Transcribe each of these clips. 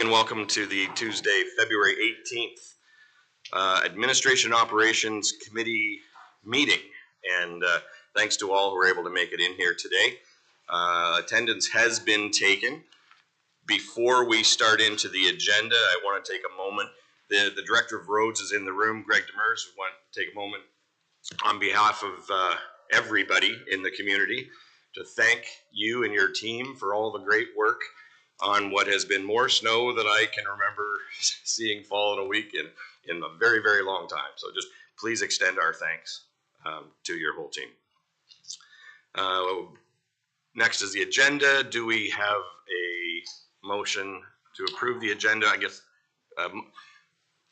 And welcome to the Tuesday, February 18th Administration Operations Committee meeting. And thanks to all who were able to make it in here today. Attendance has been taken. Before we start into the agenda, I want to take a moment. The Director of Roads is in the room, Greg Demers. I want to take a moment on behalf of everybody in the community to thank you and your team for all the great work on what has been more snow than I can remember seeing fall in a week in a very, very long time. So just please extend our thanks to your whole team. Next is the agenda. Do we have a motion to approve the agenda? I guess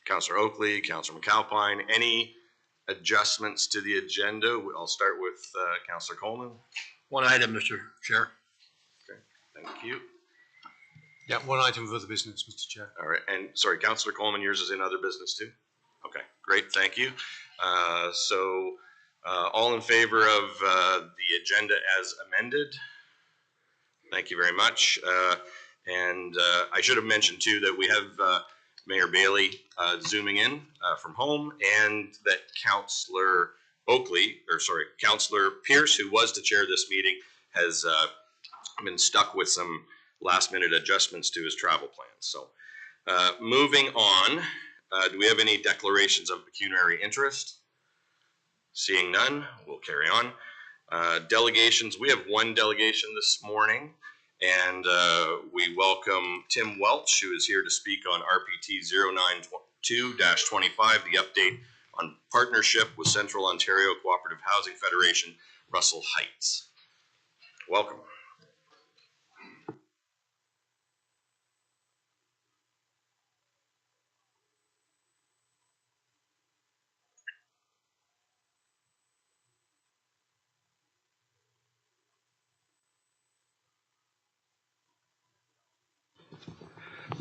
Councillor Oakley, Councillor McAlpine, any adjustments to the agenda? I'll start with Councillor Coleman. One item, Mr. Chair. Okay, thank you. Yeah, one item of other business, Mr. Chair. All right, and sorry, Councillor Coleman, yours is in other business too? Okay, great, thank you. So all in favor of the agenda as amended? Thank you very much. And I should have mentioned too that we have Mayor Bailey zooming in from home, and that Councillor Councillor Pierce, who was to chair this meeting, has been stuck with some last-minute adjustments to his travel plans. So moving on, do we have any declarations of pecuniary interest? Seeing none, we'll carry on. Delegations, we have one delegation this morning, and we welcome Tim Welch, who is here to speak on RPT 092-25, the update on partnership with Central Ontario Cooperative Housing Federation, Russell Heights. Welcome.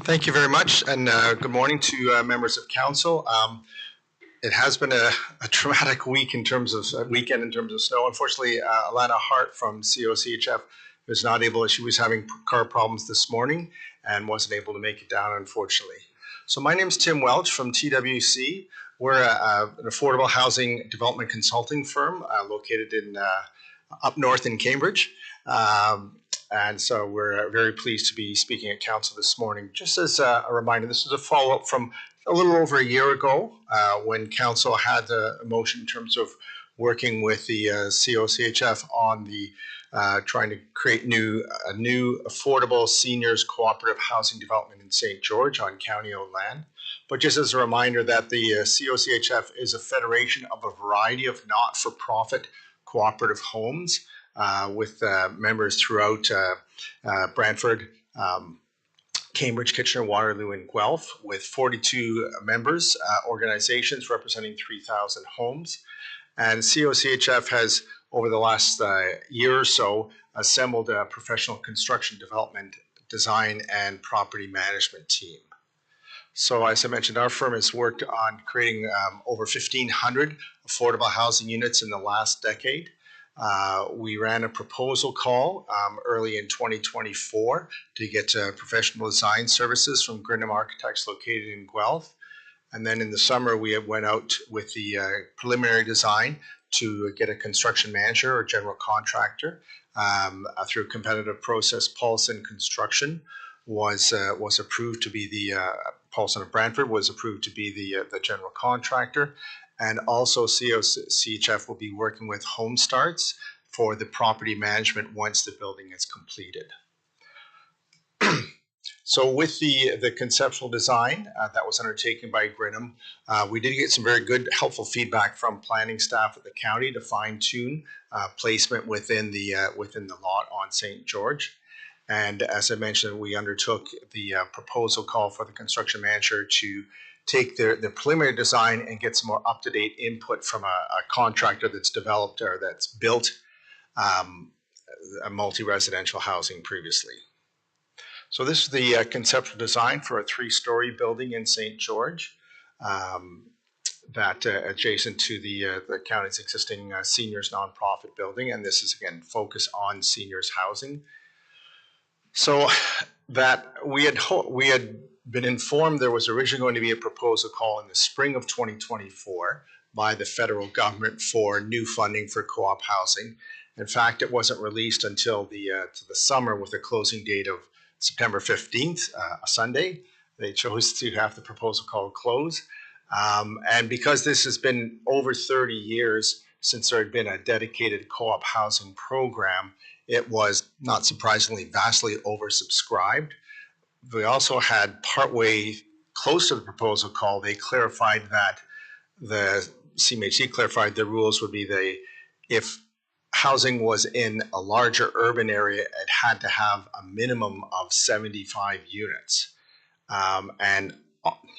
Thank you very much, and good morning to members of council. It has been a traumatic week in terms of weekend in terms of snow. Unfortunately, Alana Hart from COCHF was not able. She was having car problems this morning and wasn't able to make it down, unfortunately. So my name is Tim Welch from TWC. We're an affordable housing development consulting firm located in up north in Cambridge. And so we're very pleased to be speaking at council this morning. Just as a reminder, this is a follow-up from a little over a year ago when council had a motion in terms of working with the COCHF on the trying to create a new affordable seniors cooperative housing development in St. George on county-owned land. But just as a reminder that the COCHF is a federation of a variety of not-for-profit cooperative homes with members throughout Brantford, Cambridge, Kitchener, Waterloo, and Guelph, with 42 members, organizations representing 3,000 homes. And COCHF has, over the last year or so, assembled a professional construction development, design, and property management team. So as I mentioned, our firm has worked on creating over 1,500 affordable housing units in the last decade. We ran a proposal call early in 2024 to get professional design services from Grinham Architects located in Guelph. And then in the summer, we went out with the preliminary design to get a construction manager or general contractor. Through a competitive process, Paulson Construction was approved to be the, Paulson of Brantford was approved to be the general contractor. And also COCHF will be working with Home Starts for the property management once the building is completed. So with the conceptual design that was undertaken by Grinham, we did get some very good, helpful feedback from planning staff at the county to fine-tune placement within the lot on St. George. And as I mentioned, we undertook the proposal call for the construction manager to take the preliminary design and get some more up-to-date input from a contractor that's developed or that's built a multi-residential housing previously. So this is the conceptual design for a 3-story building in St. George that adjacent to the county's existing seniors nonprofit building. And this is, again, focused on seniors housing. So that we had been informed there was originally going to be a proposal call in the spring of 2024 by the federal government for new funding for co-op housing. In fact, it wasn't released until to the summer with a closing date of September 15th, a Sunday. They chose to have the proposal call close. And because this has been over 30 years since there had been a dedicated co-op housing program, it was, not surprisingly, vastly oversubscribed. We also had partway close to the proposal call, they clarified that the CMHC clarified the rules would be if housing was in a larger urban area, it had to have a minimum of 75 units. And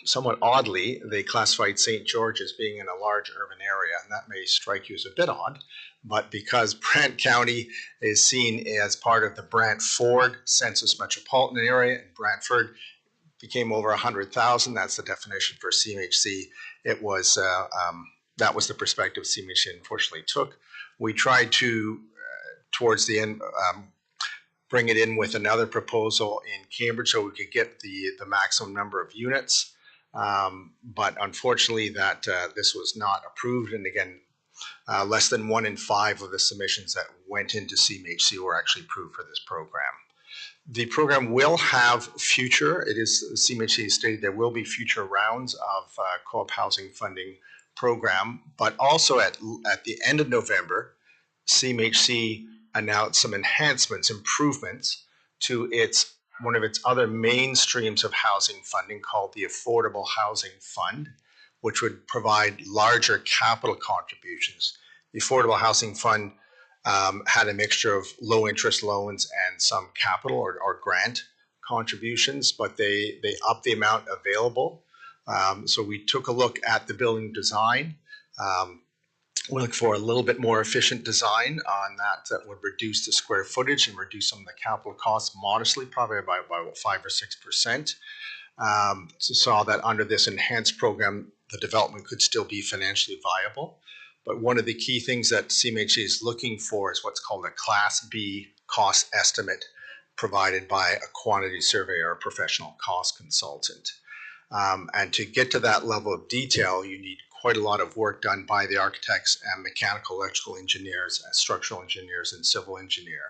somewhat oddly, they classified St. George as being in a large urban area, and that may strike you as a bit odd, but because Brant County is seen as part of the Brantford Census Metropolitan Area, and Brantford became over 100,000, that's the definition for CMHC. It was that was the perspective CMHC unfortunately took. We tried to, towards the end, bring it in with another proposal in Cambridge so we could get the maximum number of units. But unfortunately that this was not approved. And again, less than 1 in 5 of the submissions that went into CMHC were actually approved for this program. The program will have future, it is CMHC stated there will be future rounds of co-op housing funding program, but also at the end of November, CMHC announced some enhancements, improvements to one of its other main streams of housing funding called the Affordable Housing Fund, which would provide larger capital contributions. The Affordable Housing Fund had a mixture of low interest loans and some capital or grant contributions, but they upped the amount available. So we took a look at the building design. We look for a little bit more efficient design on that would reduce the square footage and reduce some of the capital costs modestly, probably by about 5 or 6%. So saw that under this enhanced program, the development could still be financially viable. But one of the key things that CMHC is looking for is what's called a Class B cost estimate provided by a quantity surveyor or professional cost consultant. And to get to that level of detail, you need quite a lot of work done by the architects and mechanical, electrical engineers, and structural engineers, and civil engineer.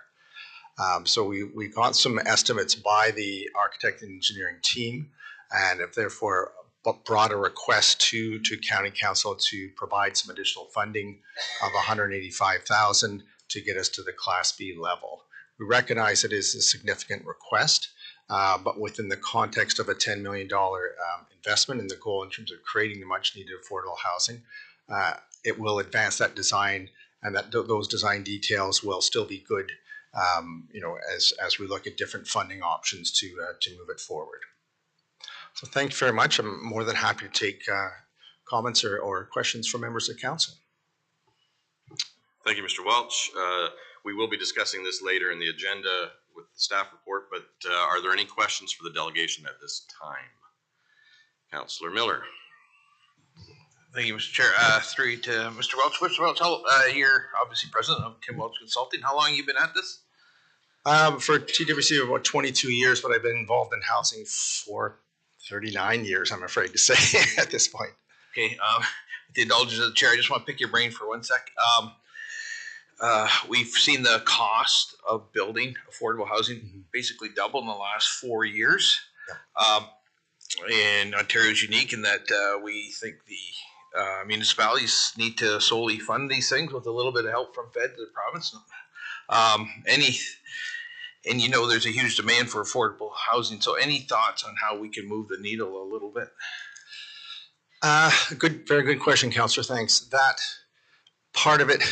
So we got some estimates by the architect and engineering team, and have therefore brought a request to County Council to provide some additional funding of $185,000 to get us to the Class B level. We recognize it is a significant request, but within the context of a $10 million investment and the goal in terms of creating the much needed affordable housing, it will advance that design, and that those design details will still be good, as we look at different funding options to move it forward. So thank you very much. I'm more than happy to take comments or questions from members of council. Thank you, Mr. Welch. We will be discussing this later in the agenda with the staff report, but are there any questions for the delegation at this time? Councillor Miller. Thank you, Mr. Chair. Through to Mr. Welch. Mr. Welch, you're obviously president of Tim Welch Consulting. How long have you been at this? For TWC, about 22 years, but I've been involved in housing for 39 years, I'm afraid to say, at this point. Okay. With the indulgence of the chair, I just want to pick your brain for 1 sec. We've seen the cost of building affordable housing basically double in the last 4 years. Yeah. And Ontario is unique in that we think the municipalities need to solely fund these things with a little bit of help from Fed to the province. And you know there's a huge demand for affordable housing. So any thoughts on how we can move the needle a little bit? Very good question, Councillor. Thanks. That part of it,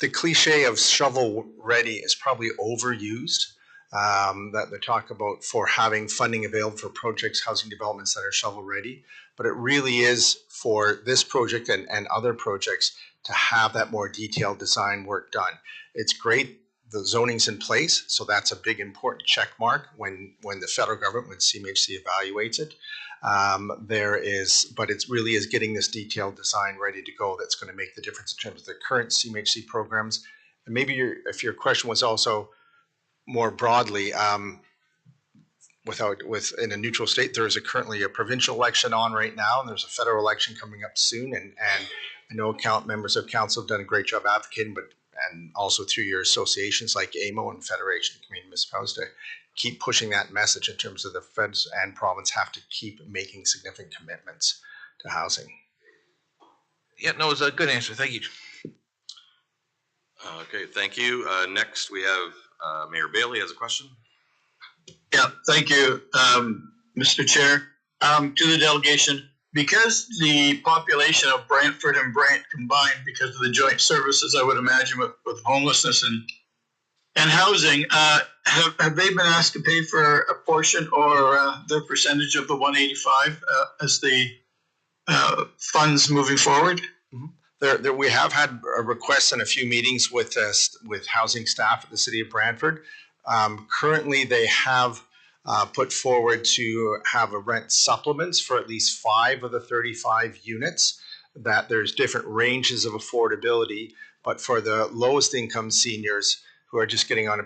the cliche of shovel ready is probably overused. That they talk about for having funding available for projects, housing developments that are shovel ready. But it really is for this project and other projects to have that more detailed design work done. It's great. The zoning's in place, so that's a big important check mark when the federal government, when CMHC evaluates it. But it really is getting this detailed design ready to go that's going to make the difference in terms of the current CMHC programs. And maybe if your question was also more broadly, in a neutral state. There is currently a provincial election on right now, and there's a federal election coming up soon. And I know members of council have done a great job advocating, and also through your associations like AMO and Federation of Community Municipalities to keep pushing that message in terms of the feds and province have to keep making significant commitments to housing. Yeah, no, it was a good answer. Thank you. Okay, thank you. Next, we have Mayor Bailey has a question. Yeah, thank you, Mr. Chair. To the delegation, because the population of Brantford and Brant combined, because of the joint services, I would imagine with homelessness and housing, have they been asked to pay for a portion or their percentage of the 185 as the funds moving forward? We have had requests in a few meetings with housing staff at the City of Brantford. Currently, they have put forward to have a rent supplements for at least 5 of the 35 units, that there's different ranges of affordability, but for the lowest income seniors who are just getting on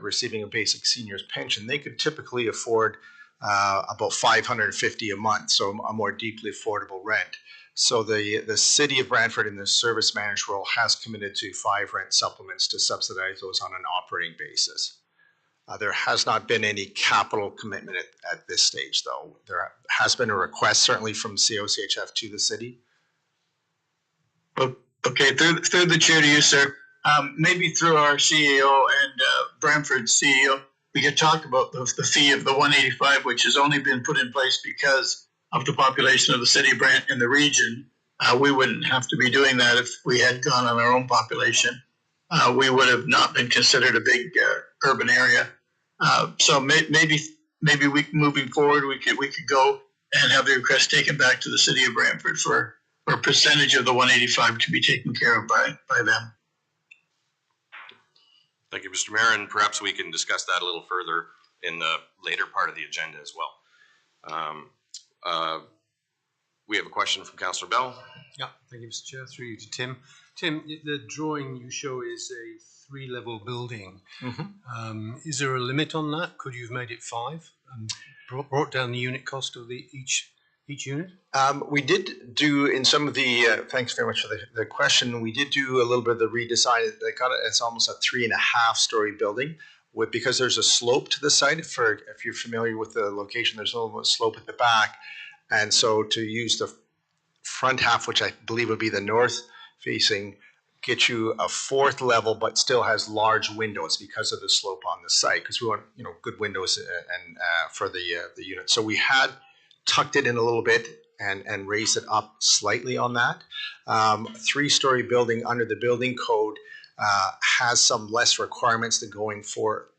receiving a basic seniors pension, they could typically afford about $550 a month, so a more deeply affordable rent. So the City of Brantford in the service manager role has committed to 5 rent supplements to subsidize those on an operating basis. There has not been any capital commitment at this stage, though. There has been a request, certainly from COCHF to the city. Okay, through the chair to you, sir. Maybe through our CEO and Brantford CEO, we could talk about the fee of the 185, which has only been put in place because of the population of the city of Brant in the region. We wouldn't have to be doing that if we had gone on our own population. We would have not been considered a big urban area. So maybe we moving forward we could go and have the request taken back to the city of Brantford for a percentage of the 185 to be taken care of by them. Thank you, Mr. Mayor, and perhaps we can discuss that a little further in the later part of the agenda as well. We have a question from Councillor Bell. Yeah, thank you, Mr. Chair. Through you to Tim. Tim, the drawing you show is a 3-level building. Mm-hmm. Is there a limit on that? Could you have made it 5 and brought down the unit cost of each unit? We did do in some of the, thanks very much for the question, we did do a little bit of the redesign. It's almost a 3.5-story building because there's a slope to the site. If you're familiar with the location, there's a little slope at the back. And so to use the front half, which I believe would be the north facing, get you a 4th level, but still has large windows because of the slope on the site, because we want good windows and for the unit. So we had tucked it in a little bit and raised it up slightly on that. 3-story building under the building code has some less requirements than going for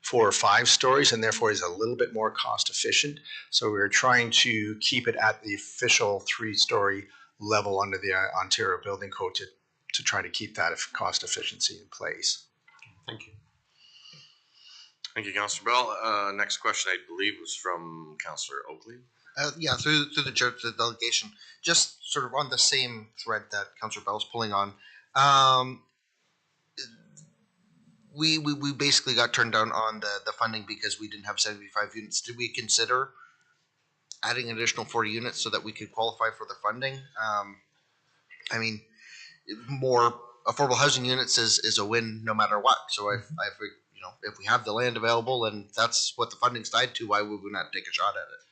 4 or 5 stories, and therefore is a little bit more cost efficient. So we were trying to keep it at the official 3-story level under the Ontario Building Code to try to keep that cost efficiency in place. Thank you. Thank you, Councillor Bell. Next question, I believe, was from Councillor Oakley. Yeah, through the chair to the delegation, just sort of on the same thread that Councillor Bell's pulling on. We basically got turned down on the funding because we didn't have 75 units. Did we consider adding an additional 40 units so that we could qualify for the funding? I mean, more affordable housing units is a win no matter what. So if we have the land available and that's what the funding's tied to, why would we not take a shot at it?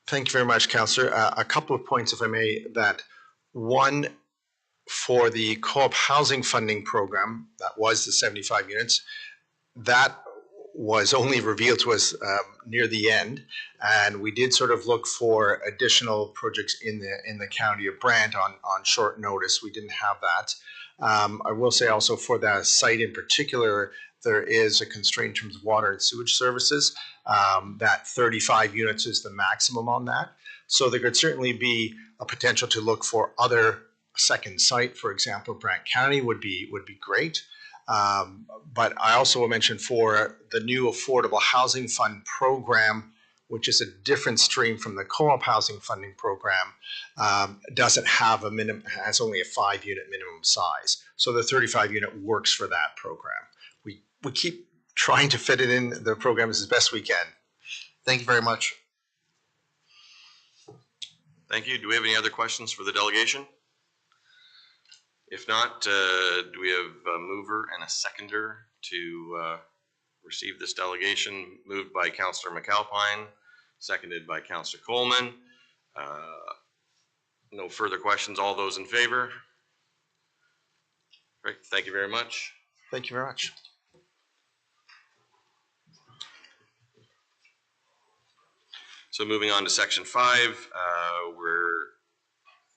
Thank you very much, Councillor. A couple of points, if I may. That one, for the co-op housing funding program, that was the 75 units, that was only revealed to us near the end, and we did sort of look for additional projects in the county of Brant on short notice. We didn't have that. I will say also for that site in particular, there is a constraint in terms of water and sewage services. That 35 units is the maximum on that. So there could certainly be a potential to look for other second site, for example, Brant County would be great. But I also will mention for the new Affordable Housing Fund program, which is a different stream from the co-op housing funding program, doesn't have a minimum, has only a 5-unit minimum size. So the 35 unit works for that program. We keep trying to fit it in the programs as best we can. Thank you very much. Thank you. Do we have any other questions for the delegation? If not, do we have a mover and a seconder to receive this delegation? Moved by Councillor McAlpine, seconded by Councillor Coleman. No further questions. All those in favor? Great. Thank you very much. Thank you very much. So moving on to section 5, we're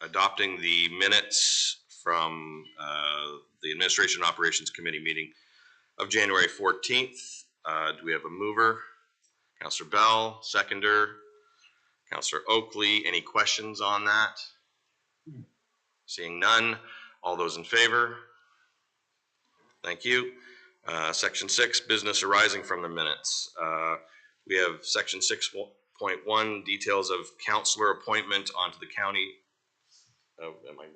adopting the minutes from the Administration and Operations Committee meeting of January 14th. Do we have a mover? Councillor Bell, seconder. Councillor Oakley, any questions on that? Seeing none. All those in favor? Thank you. Section 6, business arising from the minutes. We have section 6.1, details of councillor appointment onto the county. Oh, am I?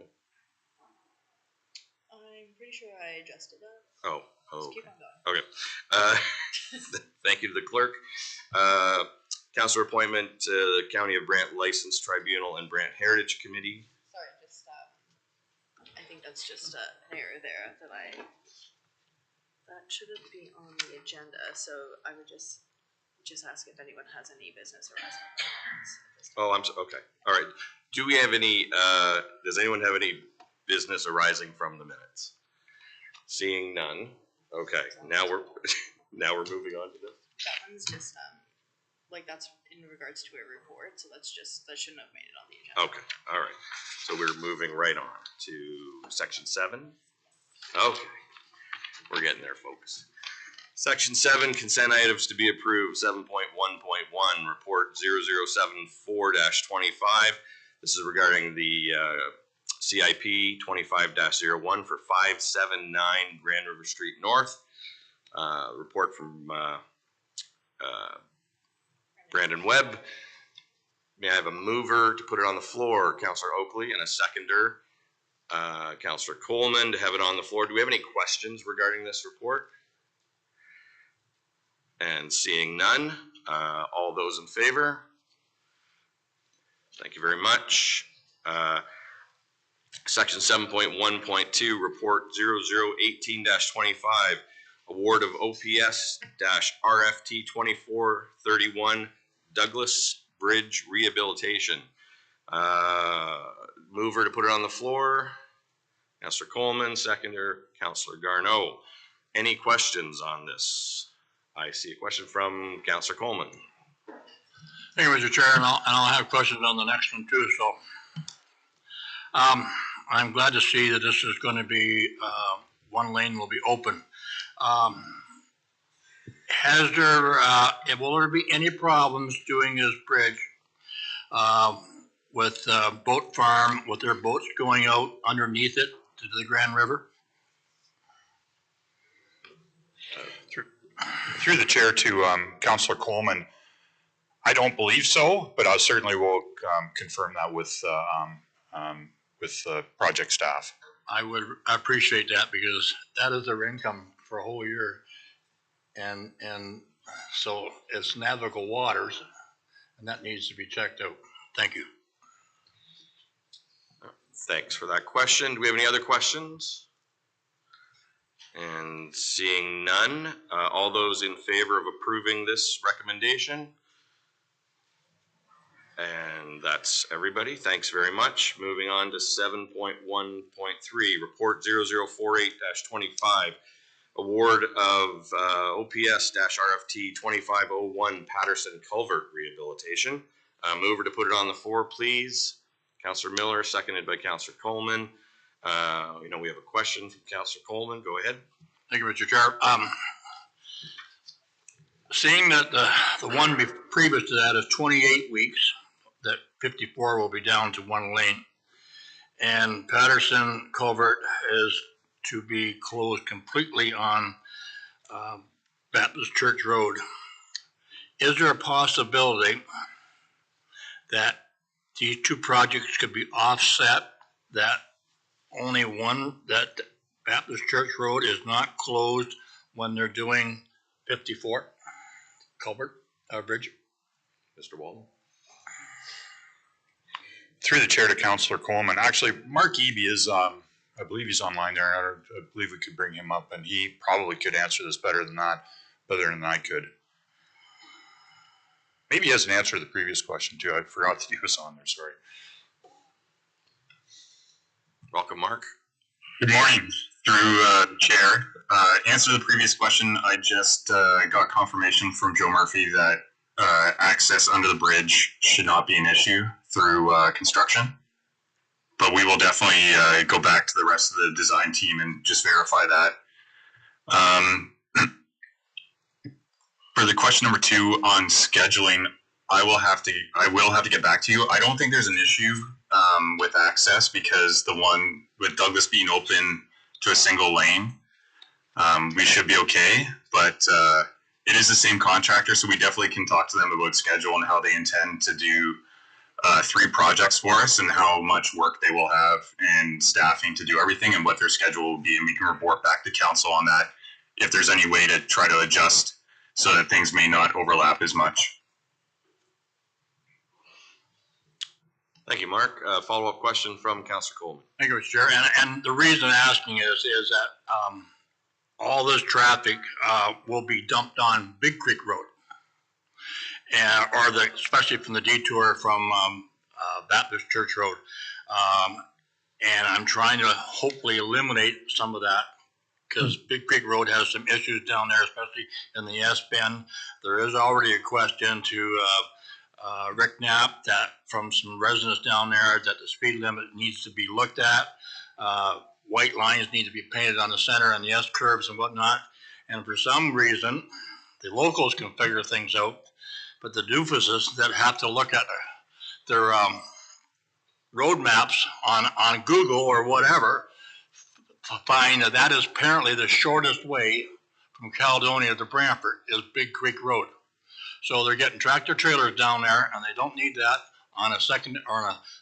I'm pretty sure I adjusted that. Oh, Just keep on going. okay. Thank you to the clerk. Councillor appointment to the County of Brant License Tribunal and Brant Heritage Committee. Sorry, just I think that's just an error there that shouldn't be on the agenda. So I would just ask if anyone has any business arising. Oh, okay. All right. Do we have any? Does anyone have any business arising from the minutes? Seeing none. Okay. Now we're moving on to this. That one's just that's in regards to a report. So that shouldn't have made it on the agenda. Okay. All right. So we're moving right on to section 7. Okay. We're getting there, folks. Section 7, consent items to be approved. 7.1.1, report 0074-25. This is regarding the CIP 25-01 for 579 Grand River Street North. Report from Brandon Webb. May I have a mover to put it on the floor? Councillor Oakley, and a seconder, Councillor Coleman, to have it on the floor. Do we have any questions regarding this report? And seeing none, all those in favor? Thank you very much. Section 7.1.2, report 0018-25, award of OPS-RFT 2431 Douglas Bridge Rehabilitation. Mover to put it on the floor, Councillor Coleman, seconder, Councillor Garneau. Any questions on this? I see a question from Councillor Coleman. Thank you, Mr. Chair, and I'll have questions on the next one too. So, I'm glad to see that this is going to be one lane will be open. Will there be any problems doing this bridge with Boat Farm, with their boats going out underneath it to the Grand River? Through the chair to Councillor Coleman, I don't believe so, but I certainly will confirm that with project staff. I would appreciate that because that is their income for a whole year, and so it's navigable waters, and that needs to be checked out. Thank you. Thanks for that question. Do we have any other questions? And seeing none, all those in favor of approving this recommendation? And that's everybody. Thanks very much. Moving on to 7.1.3, report 0048-25, award of OPS-RFT 2501 Patterson Culvert Rehabilitation. Mover to put it on the floor, please. Councillor Miller, seconded by Councillor Coleman. We have a question from Councillor Coleman. Go ahead. Thank you, Mr. Chair. Seeing that the one previous to that is 28 weeks, that 54 will be down to one lane, and Patterson Culvert is to be closed completely on Baptist Church Road. Is there a possibility that these two projects could be offset, that only one, that Baptist Church Road is not closed when they're doing 54 culvert bridge? Mr. Walton? Through the chair to Councillor Coleman. Actually, Mark Eby is, I believe he's online there. I believe we could bring him up, and he probably could answer this better than I could. Maybe he has an answer to the previous question too. I forgot that he was on there, sorry. Welcome, Mark. Good morning. Through the chair. Answer to the previous question, I just got confirmation from Joe Murphy that access under the bridge should not be an issue through construction. But we will definitely go back to the rest of the design team and just verify that. For the question number 2 on scheduling, I will have to get back to you. I don't think there's an issue with access because the one with Douglas being open to a single lane, we should be okay. But it is the same contractor, so we definitely can talk to them about schedule and how they intend to do 3 projects for us and how much work they will have and staffing to do everything and what their schedule will be. And we can report back to council on that if there's any way to try to adjust so that things may not overlap as much. Thank you, Mark. Follow-up question from Councillor Coleman. Thank you, Mr. Chair. And the reason asking is that all this traffic will be dumped on Big Creek Road, especially from the detour from Baptist Church Road. And I'm trying to hopefully eliminate some of that because Big Creek Road has some issues down there, especially in the S-Bend. There is already a question to Rick Knapp that from some residents down there that the speed limit needs to be looked at. White lines need to be painted on the center and the S-curves and whatnot. And for some reason, the locals can figure things out, but the doofuses that have to look at their road maps on Google or whatever find that is apparently the shortest way from Caledonia to Brantford is Big Creek Road. So they're getting tractor trailers down there, and they don't need that on a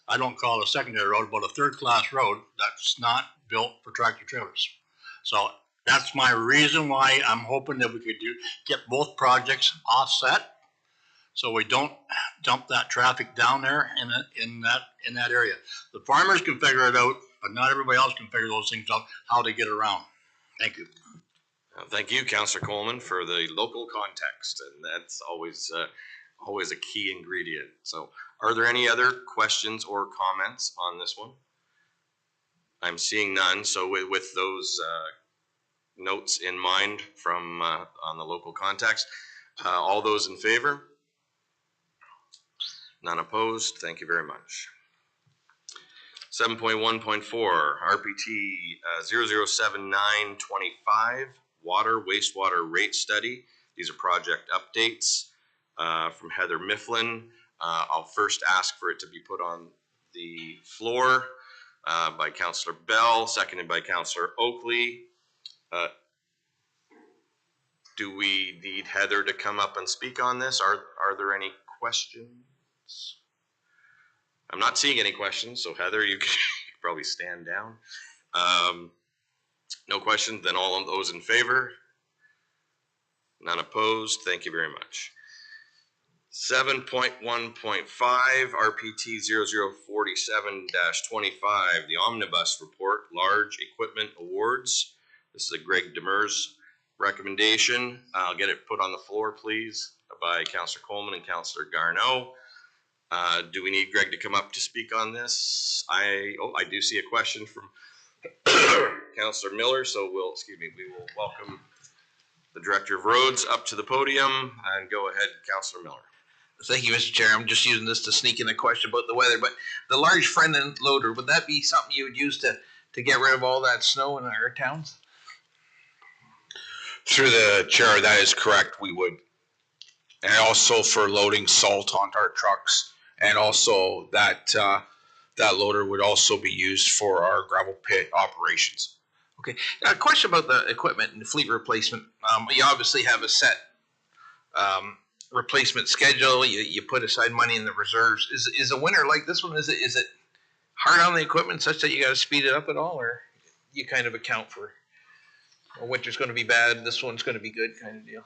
I don't call it a secondary road, but a third-class road that's not built for tractor trailers. So that's my reason why I'm hoping that we could get both projects offset, so we don't dump that traffic down there in that area. The farmers can figure it out, but not everybody else can figure those things out, how to get around. Thank you. Thank you, Councillor Coleman, for the local context, and that's always a key ingredient. So, are there any other questions or comments on this one? I'm seeing none. So, with those notes in mind from on the local context, all those in favor? None opposed. Thank you very much. 7.1.4 RPT 007925 Water Wastewater Rate Study. These are project updates from Heather Mifflin. I'll first ask for it to be put on the floor by Councillor Bell, seconded by Councillor Oakley. Do we need Heather to come up and speak on this? Are there any questions? I'm not seeing any questions, so Heather, you can probably stand down. No questions, then all of those in favor? None opposed, thank you very much. 7.1.5 RPT 0047-25, the Omnibus Report, Large Equipment Awards. This is a Greg Demers recommendation. I'll get it put on the floor, please, by Councillor Coleman and Councillor Garneau. Do we need Greg to come up to speak on this? I do see a question from Councillor Miller, so we will welcome the Director of Roads up to the podium, and go ahead, Councillor Miller. Thank you, Mr. Chair. I'm just using this to sneak in a question about the weather, but the large front end loader, would that be something you would use to get rid of all that snow in our towns? Through the chair, that is correct, we would. And also for loading salt onto our trucks, and also that loader would also be used for our gravel pit operations. Okay, now a question about the equipment and the fleet replacement. You obviously have a set replacement schedule. You put aside money in the reserves. Is a winter like this one, is it hard on the equipment such that you got to speed it up at all, or you kind of account for a winter's going to be bad, this one's going to be good kind of deal?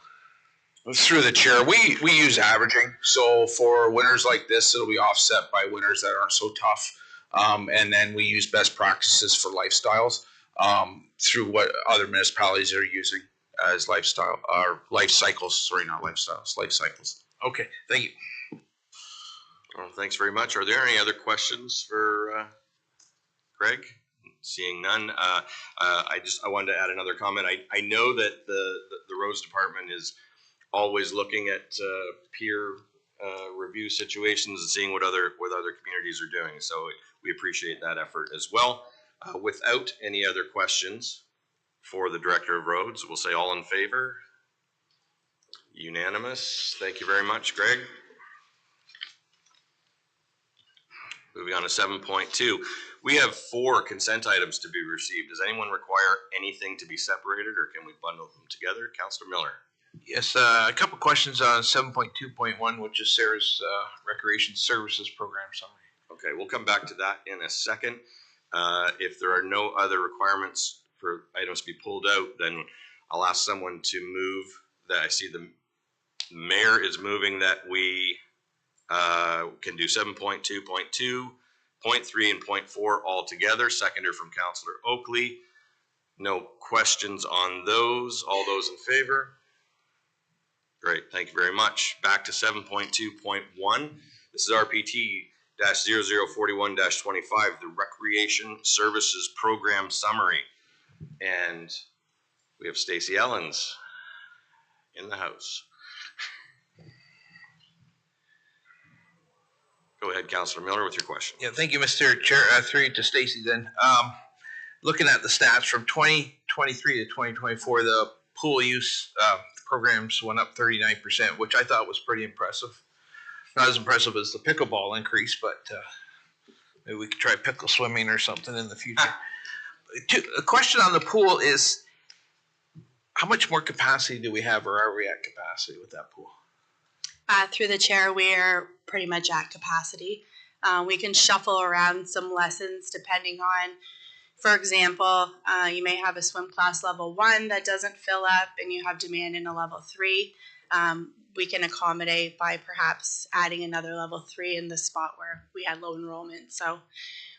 Through the chair, we use averaging. So for winters like this, it'll be offset by winters that aren't so tough. And then we use best practices for lifestyles through what other municipalities are using as lifestyle or life cycles. Sorry, not lifestyles, life cycles. Okay, thank you. Well, thanks very much. Are there any other questions for Greg? Seeing none, I wanted to add another comment. I know that the roads department is always looking at peer review situations and seeing what other communities are doing. So we appreciate that effort as well. Without any other questions for the Director of Roads, we'll say all in favor. Unanimous. Thank you very much, Greg. Moving on to 7.2. We have 4 consent items to be received. Does anyone require anything to be separated, or can we bundle them together? Councillor Miller. Yes, a couple questions on 7.2.1, which is Sarah's Recreation Services Program summary. Okay, we'll come back to that in a second. If there are no other requirements for items to be pulled out, then I'll ask someone to move that. I see the mayor is moving that we can do 7.2.2, 0.3, and 0.4 all together. Seconder from Councillor Oakley. No questions on those. All those in favor? Great, thank you very much. Back to 7.2.1. This is RPT-0041-25, the Recreation Services Program Summary. And we have Stacey Ellens in the house. Go ahead, Councillor Miller, with your question. Yeah, thank you, Mr. Chair. Through to Stacey then. Looking at the stats from 2023 to 2024, the pool use programs went up 39%, which I thought was pretty impressive. Not as impressive as the pickleball increase, but maybe we could try pickle swimming or something in the future. A question on the pool is, how much more capacity do we have, or are we at capacity with that pool? Through the chair, we're pretty much at capacity. We can shuffle around some lessons depending on, for example, you may have a swim class level 1 that doesn't fill up and you have demand in a level 3. We can accommodate by perhaps adding another level 3 in the spot where we had low enrollment. So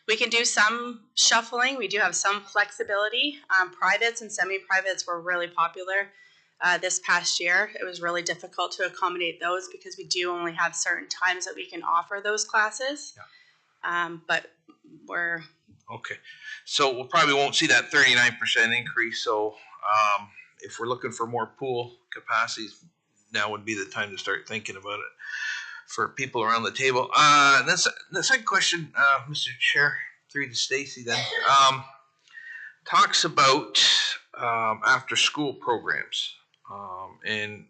we can do some shuffling. We do have some flexibility. Privates and semi-privates were really popular this past year. It was really difficult to accommodate those because we do only have certain times that we can offer those classes. Yeah. But we're... Okay. So we probably won't see that 39% increase. So if we're looking for more pool capacities, now would be the time to start thinking about it for people around the table. That's the second question, Mr. Chair, through to Stacey then. Talks about after school programs. And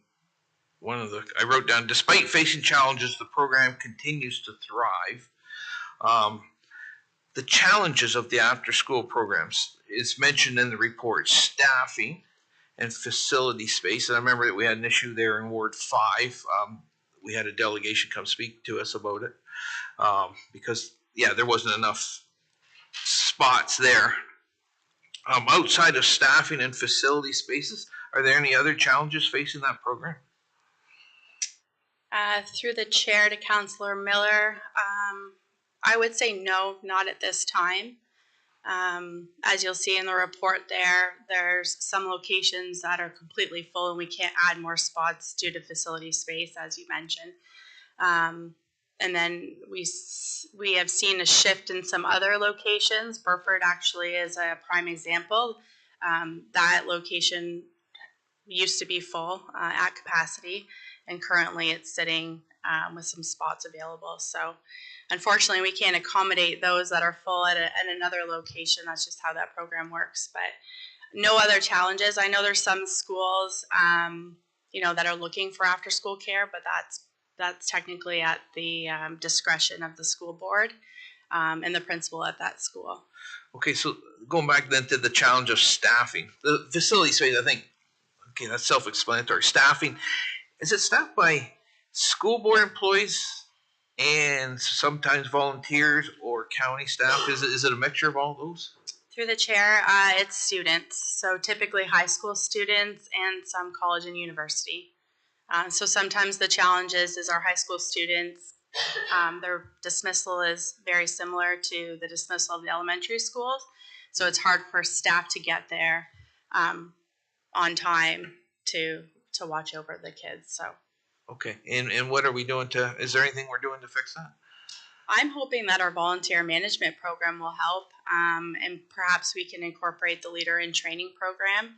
one of the, I wrote down, despite facing challenges, the program continues to thrive. The challenges of the after-school programs is mentioned in the report: staffing and facility space. And I remember that we had an issue there in Ward 5. We had a delegation come speak to us about it because, yeah, there wasn't enough spots there. Outside of staffing and facility spaces, are there any other challenges facing that program? Through the chair to Councillor Miller, I would say no, not at this time. As you'll see in the report there's some locations that are completely full and we can't add more spots due to facility space, as you mentioned. And then we have seen a shift in some other locations. Burford actually is a prime example. That location used to be full at capacity, and currently it's sitting with some spots available. So unfortunately, we can't accommodate those that are full at another location. That's just how that program works. But no other challenges. I know there's some schools, that are looking for after-school care, but that's technically at the discretion of the school board and the principal at that school. Okay, so going back then to the challenge of staffing, the facility space, I think, okay, that's self-explanatory. Staffing, is it staffed by school board employees and sometimes volunteers or county staff? Is it a mixture of all those? Through the chair, it's students. So typically high school students and some college and university. So sometimes the challenge is our high school students, their dismissal is very similar to the dismissal of the elementary schools. So it's hard for staff to get there on time to watch over the kids. So Okay, and what are we doing is there anything we're doing to fix that? I'm hoping that our volunteer management program will help, and perhaps we can incorporate the leader in training program.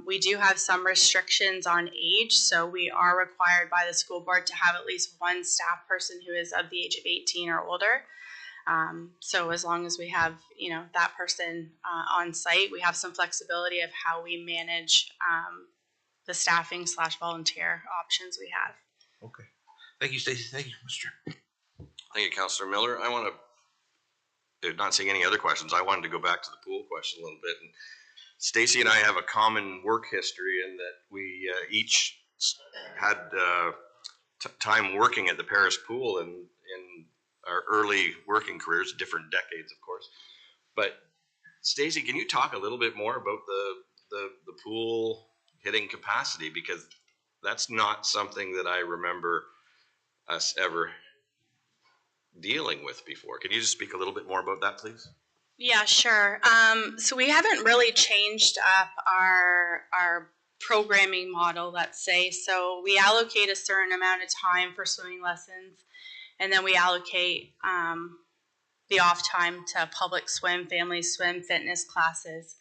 We do have some restrictions on age, so we are required by the school board to have at least one staff person who is of the age of 18 or older. So as long as we have, that person on site, we have some flexibility of how we manage the staffing / volunteer options we have. Okay. Thank you, Stacy. Thank you, Mr. Thank you, Councillor Miller. I want to, not seeing any other questions, I wanted to go back to the pool question a little bit. And Stacy and I have a common work history in that we each had time working at the Paris Pool in our early working careers, different decades, of course. But Stacy, can you talk a little bit more about the pool hitting capacity? Because that's not something that I remember us ever dealing with before. Can you just speak a little bit more about that, please? Yeah, sure. So we haven't really changed up our programming model, let's say. So we allocate a certain amount of time for swimming lessons, and then we allocate the off time to public swim, family swim, fitness classes.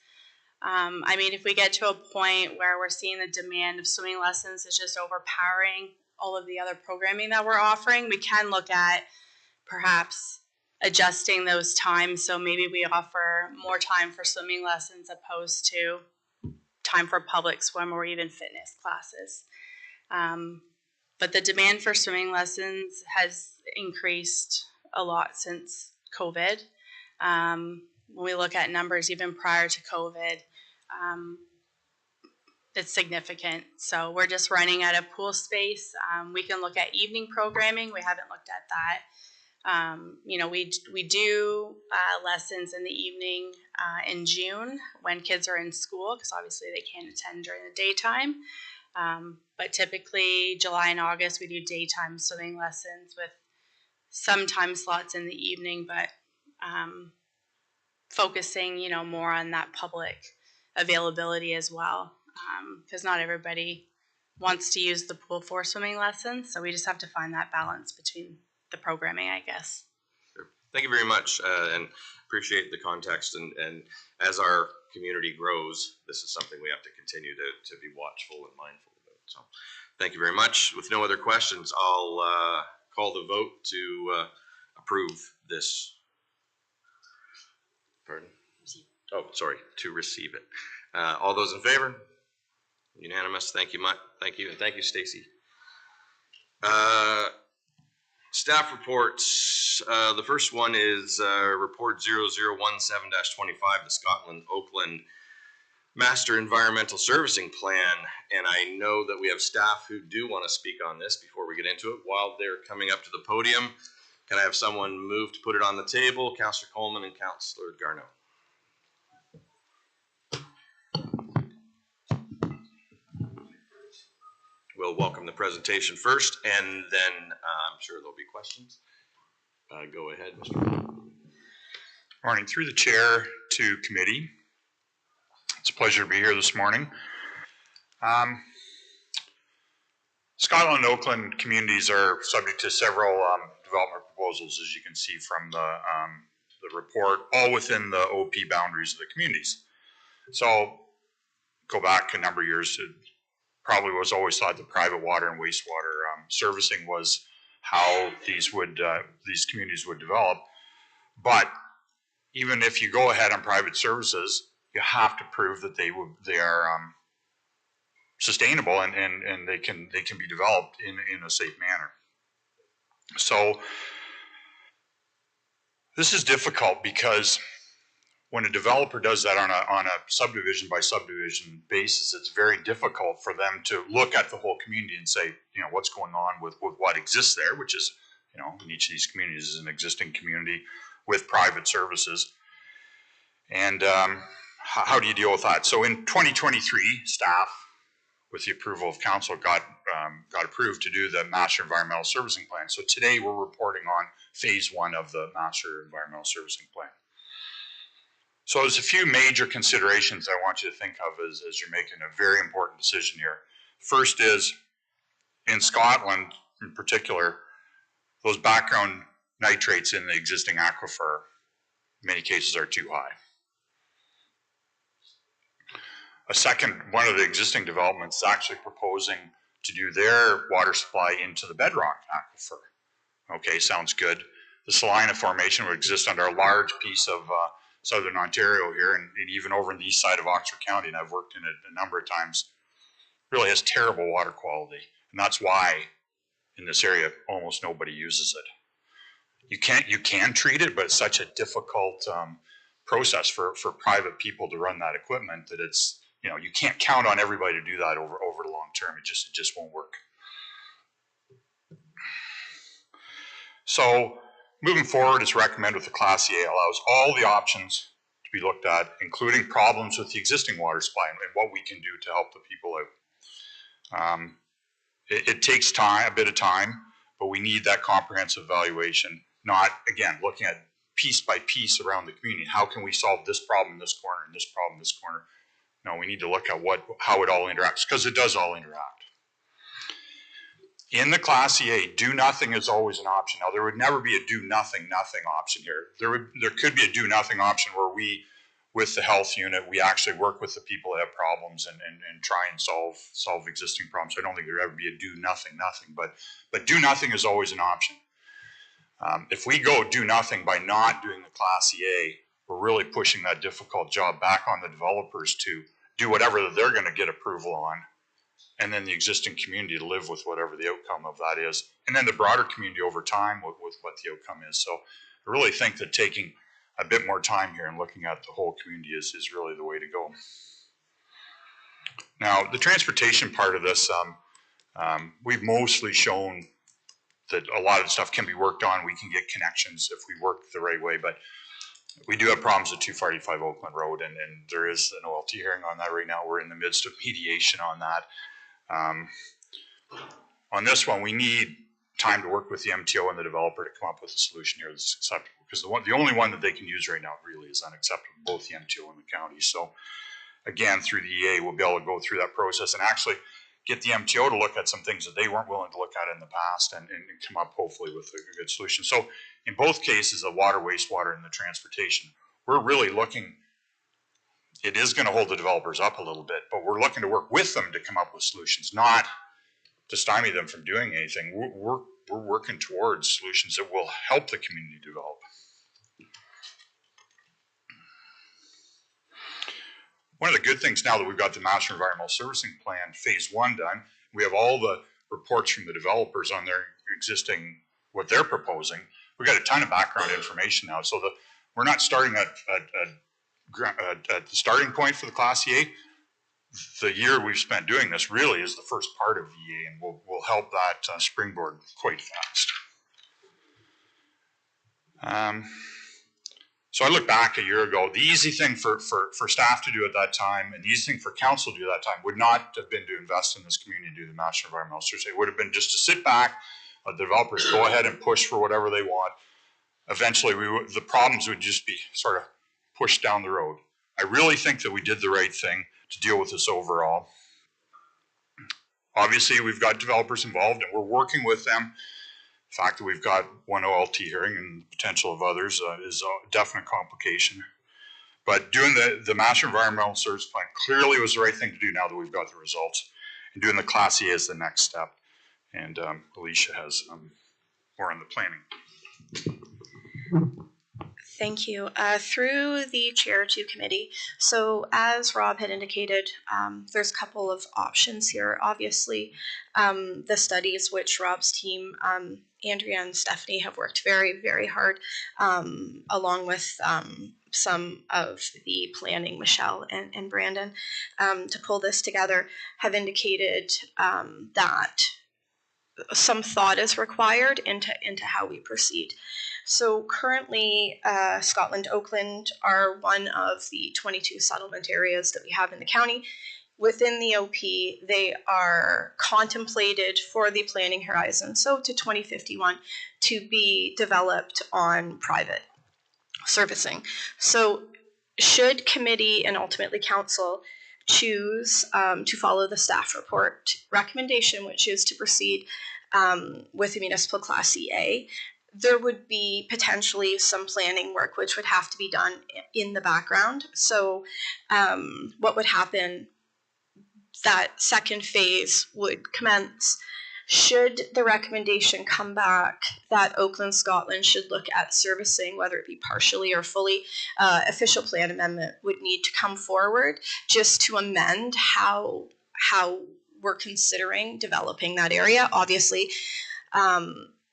I mean, if we get to a point where we're seeing the demand of swimming lessons is just overpowering all of the other programming that we're offering, we can look at perhaps adjusting those times. So maybe we offer more time for swimming lessons opposed to time for public swim or even fitness classes. But the demand for swimming lessons has increased a lot since COVID. When we look at numbers even prior to COVID, it's significant. So we're just running out of pool space. We can look at evening programming. We haven't looked at that. We do lessons in the evening in June when kids are in school, because obviously they can't attend during the daytime. But typically July and August we do daytime swimming lessons with some time slots in the evening, but focusing more on that public availability as well, because not everybody wants to use the pool for swimming lessons, so we just have to find that balance between the programming, I guess. Sure. Thank you very much, and appreciate the context. And as our community grows, this is something we have to continue to be watchful and mindful about. So thank you very much. With no other questions, I'll call the vote to approve this. Pardon? Oh, sorry, to receive it. All those in favor? Unanimous. Thank you, Mutt. Thank you, and thank you, Stacy. Staff reports. The first one is report 0017-25, the Scotland-Oakland Master Environmental Servicing Plan. And I know that we have staff who do want to speak on this before we get into it. While they're coming up to the podium, can I have someone move to put it on the table? Councillor Coleman and Councillor Garneau. We'll welcome the presentation first, and then I'm sure there'll be questions. Go ahead, Mr. Morning. Through the chair to committee. It's a pleasure to be here this morning. Scotland and Oakland communities are subject to several development proposals, as you can see from the report, all within the OP boundaries of the communities. So go back a number of years, it probably was always thought that private water and wastewater servicing was how these communities would develop. But even if you go ahead on private services, you have to prove that they are sustainable and they can be developed in a safe manner. So this is difficult because when a developer does that on a subdivision by subdivision basis, it's very difficult for them to look at the whole community and say, what's going on with what exists there, which is, in each of these communities is an existing community with private services. And how do you deal with that? So in 2023, staff, with the approval of council, got approved to do the Master Environmental Servicing Plan. So today we're reporting on phase 1 of the Master Environmental Servicing Plan. So there's a few major considerations I want you to think of as you're making a very important decision here. First is, in Scotland in particular, those background nitrates in the existing aquifer, in many cases, are too high. A second, one of the existing developments is actually proposing to do their water supply into the bedrock aquifer. Okay, sounds good. The Salina Formation would exist under a large piece of southern Ontario here, and even over in the east side of Oxford County, and I've worked in it a number of times. Really has terrible water quality, and that's why in this area almost nobody uses it. You can treat it, but it's such a difficult process for private people to run that equipment that it's, you know, you can't count on everybody to do that over the long term. It just won't work. So moving forward, it's recommended with the Class EA allows all the options to be looked at, including problems with the existing water supply and what we can do to help the people out. It takes time, a bit of time, but we need that comprehensive evaluation, not, again, looking at piece by piece around the community. How can we solve this problem in this corner and this problem in this corner? No, we need to look at how it all interacts, because it does all interact. In the Class EA, do nothing is always an option. Now, there would never be a do nothing option here. There could be a do nothing option where we, with the health unit, we actually work with the people that have problems and try and solve existing problems. So I don't think there would ever be a do nothing, but do nothing is always an option. If we go do nothing by not doing the Class EA, we're really pushing that difficult job back on the developers to do whatever they're going to get approval on, and then the existing community to live with whatever the outcome of that is, and then the broader community over time with what the outcome is. So I really think that taking a bit more time here and looking at the whole community is really the way to go. Now, the transportation part of this, we've mostly shown that a lot of the stuff can be worked on. We can get connections if we work the right way, but we do have problems at 245 Oakland Road, and there is an OLT hearing on that right now. We're in the midst of mediation on that. On this one, we need time to work with the MTO and the developer to come up with a solution here that's acceptable, because the only one that they can use right now really is unacceptable, both the MTO and the county. So again, through the EA, we'll be able to go through that process and actually get the MTO to look at some things that they weren't willing to look at in the past and come up hopefully with a good solution. So in both cases, the water, wastewater, and the transportation, we're really looking, it is going to hold the developers up a little bit, but we're looking to work with them to come up with solutions, not to stymie them from doing anything. We're working towards solutions that will help the community develop. One of the good things now that we've got the Master Environmental Servicing Plan Phase 1 done, we have all the reports from the developers on their existing, what they're proposing. We've got a ton of background information now, so we're not starting at the starting point for the Class EA. The year we've spent doing this really is the first part of the EA, and we'll help that springboard quite fast. So I look back a year ago, the easy thing for staff to do at that time, and the easy thing for council to do at that time, would not have been to invest in this community and do the Master Environmental Service. It would have been just to sit back, let the developers go ahead and push for whatever they want. Eventually, the problems would just be sort of pushed down the road. I really think that we did the right thing to deal with this overall. Obviously, we've got developers involved, and we're working with them. The fact that we've got one OLT hearing and the potential of others is a definite complication. But doing the Master Environmental Service Plan clearly was the right thing to do now that we've got the results. And doing the Class E is the next step. And Alicia has more on the planning. Thank you. Through the chair to committee. So as Rob had indicated, there's a couple of options here. Obviously, the studies which Rob's team, Andrea and Stephanie, have worked very, very hard, along with some of the planning, Michelle and Brandon, to pull this together, have indicated that some thought is required into how we proceed. So currently, Scotland, Oakland are one of the 22 settlement areas that we have in the county. within the OP, they are contemplated for the planning horizon, so to 2051, to be developed on private servicing. So should committee and ultimately council choose to follow the staff report recommendation, which is to proceed with the municipal class EA, there would be potentially some planning work which would have to be done in the background. So what would happen, that second phase would commence should the recommendation come back that Oakland Scotland should look at servicing, whether it be partially or fully. Official plan amendment would need to come forward just to amend how we're considering developing that area. Obviously,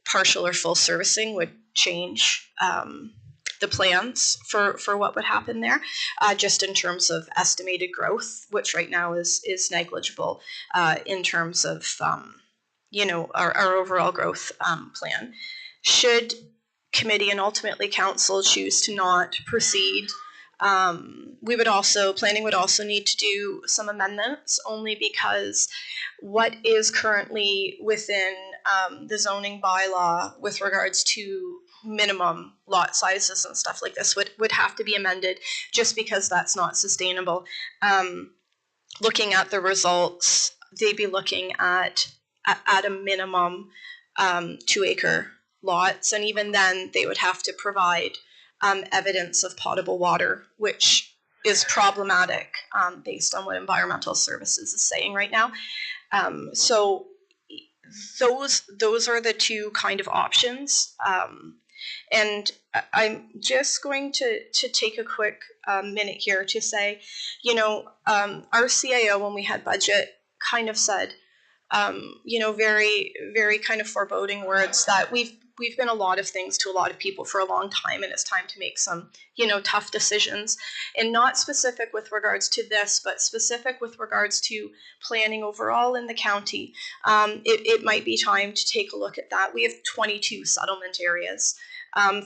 partial or full servicing would change the plans for what would happen there, just in terms of estimated growth, which right now is negligible in terms of our overall growth plan. Should committee and ultimately council choose to not proceed, planning would also need to do some amendments, only because what is currently within the zoning bylaw with regards to minimum lot sizes and stuff like this would have to be amended, just because that's not sustainable. Looking at the results, they'd be looking at a minimum 2-acre lots, and even then they would have to provide evidence of potable water, which is problematic based on what environmental services is saying right now. So those are the two kind of options, and I'm just going to take a quick minute here to say, our CAO, when we had budget, kind of said, very, very kind of foreboding words that we've been a lot of things to a lot of people for a long time, and it's time to make some, tough decisions. And not specific with regards to this, but specific with regards to planning overall in the county. It might be time to take a look at that. We have 22 settlement areas,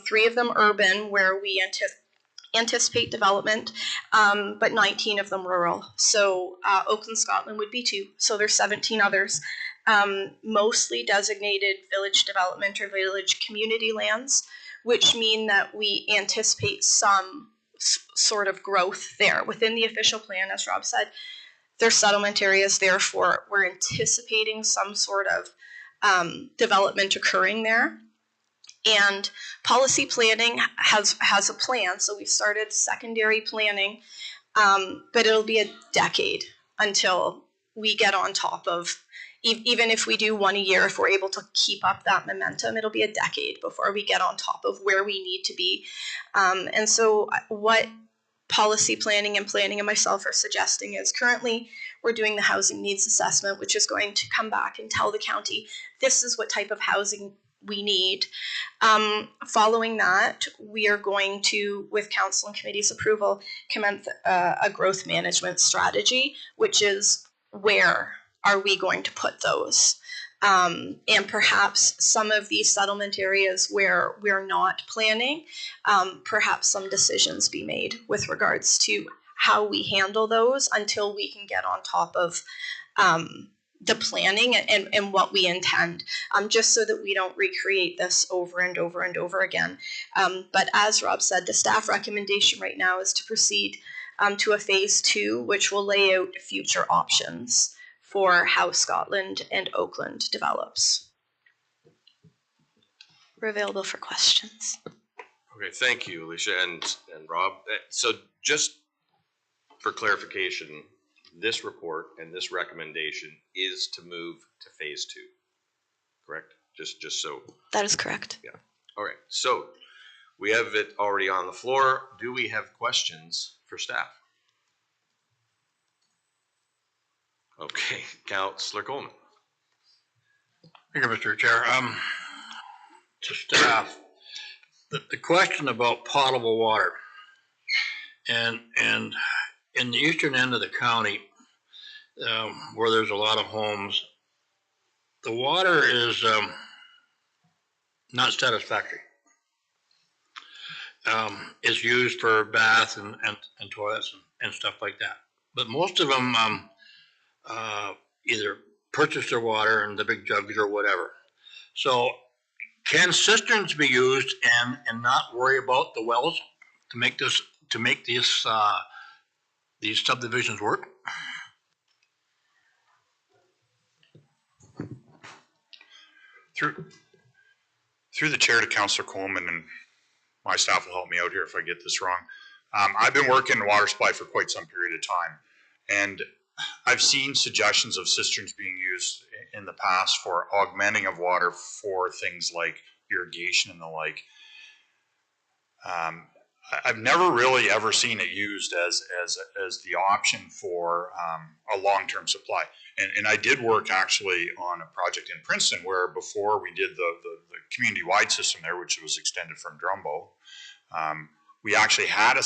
3 of them urban, where we anticipate development, but 19 of them rural. So Oakland Scotland would be 2. So there's 17 others, mostly designated village development or village community lands, which mean that we anticipate some sort of growth there. Within the official plan, as Rob said, there's settlement areas, therefore we're anticipating some sort of development occurring there. And policy planning has a plan, so we've started secondary planning, but it'll be a decade until we get on top of, even if we do one a year, if we're able to keep up that momentum, it'll be a decade before we get on top of where we need to be. And so what policy planning and myself are suggesting is, currently we're doing the housing needs assessment, which is going to come back and tell the county, this is what type of housing we need. Following that, we are going to, with council and committee's approval, commence a growth management strategy, which is, where are we going to put those? And perhaps some of these settlement areas where we're not planning, perhaps some decisions be made with regards to how we handle those until we can get on top of the planning and what we intend, just so that we don't recreate this over and over and over again. But as Rob said, the staff recommendation right now is to proceed to a phase 2, which will lay out future options for how Scotland and Oakland develops. We're available for questions. Okay, thank you, Alicia and Rob. So just for clarification, this report and this recommendation is to move to phase 2, correct? Just so. That is correct. Yeah. All right. So we have it already on the floor. Do we have questions for staff? Okay, Councillor Coleman. Thank you, Mr. Chair. To staff, the question about potable water, and in the eastern end of the county, where there's a lot of homes, the water is not satisfactory. It's used for bath and toilets and stuff like that. But most of them either purchase their water in the big jugs or whatever. So can cisterns be used and not worry about the wells to make these subdivisions work? Through the chair to Councillor Coleman, and my staff will help me out here if I get this wrong. I've been working in water supply for quite some period of time, and I've seen suggestions of cisterns being used in the past for augmenting of water for things like irrigation and the like. I've never really ever seen it used as the option for a long-term supply. And I did work actually on a project in Princeton where before we did the community-wide system there, which was extended from Drumbo, we actually had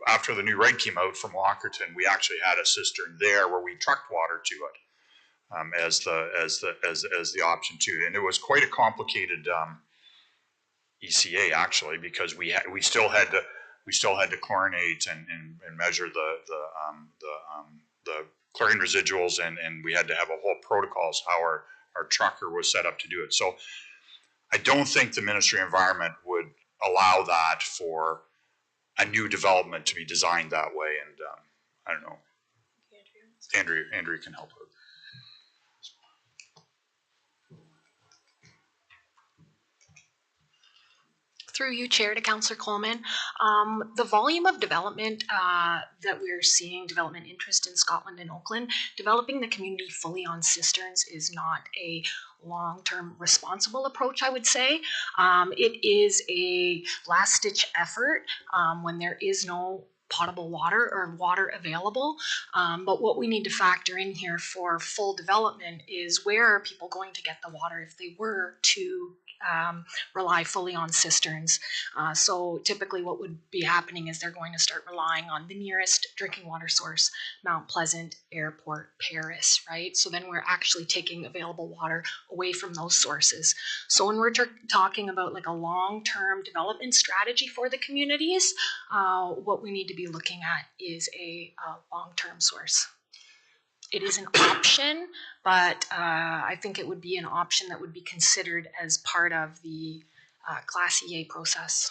after the new reg came out from Walkerton, we actually had a cistern there where we trucked water to it as the option too. And it was quite a complicated ECA actually, because we still had to chlorinate and measure the chlorine residuals, and we had to have a whole protocols how our trucker was set up to do it. So I don't think the Ministry of Environment would allow that for a new development to be designed that way. And I don't know, Andrea can help with. Through you, Chair, to Councillor Coleman. The volume of development that we're seeing, development interest in Scotland and Oakland, developing the community fully on cisterns is not a long-term responsible approach, I would say. It is a last-ditch effort when there is no potable water or water available. But what we need to factor in here for full development is where are people going to get the water if they were to rely fully on cisterns. So typically what would be happening is they're going to start relying on the nearest drinking water source, Mount Pleasant, Airport, Paris, right? So then we're actually taking available water away from those sources. So when we're talking about like a long-term development strategy for the communities, what we need to be looking at is a long-term source. It is an option, but I think it would be an option that would be considered as part of the Class EA process.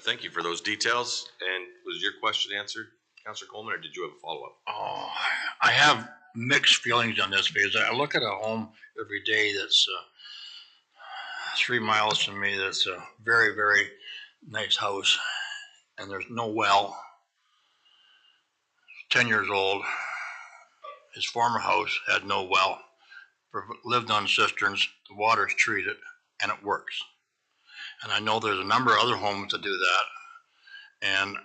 Thank you for those details. And was your question answered, Councillor Coleman, or did you have a follow-up? Oh, I have mixed feelings on this because I look at a home every day that's 3 miles from me that's a very, very nice house, and there's no well. 10 years old. His former house had no well, lived on cisterns, the water's treated, and it works. And I know there's a number of other homes that do that. And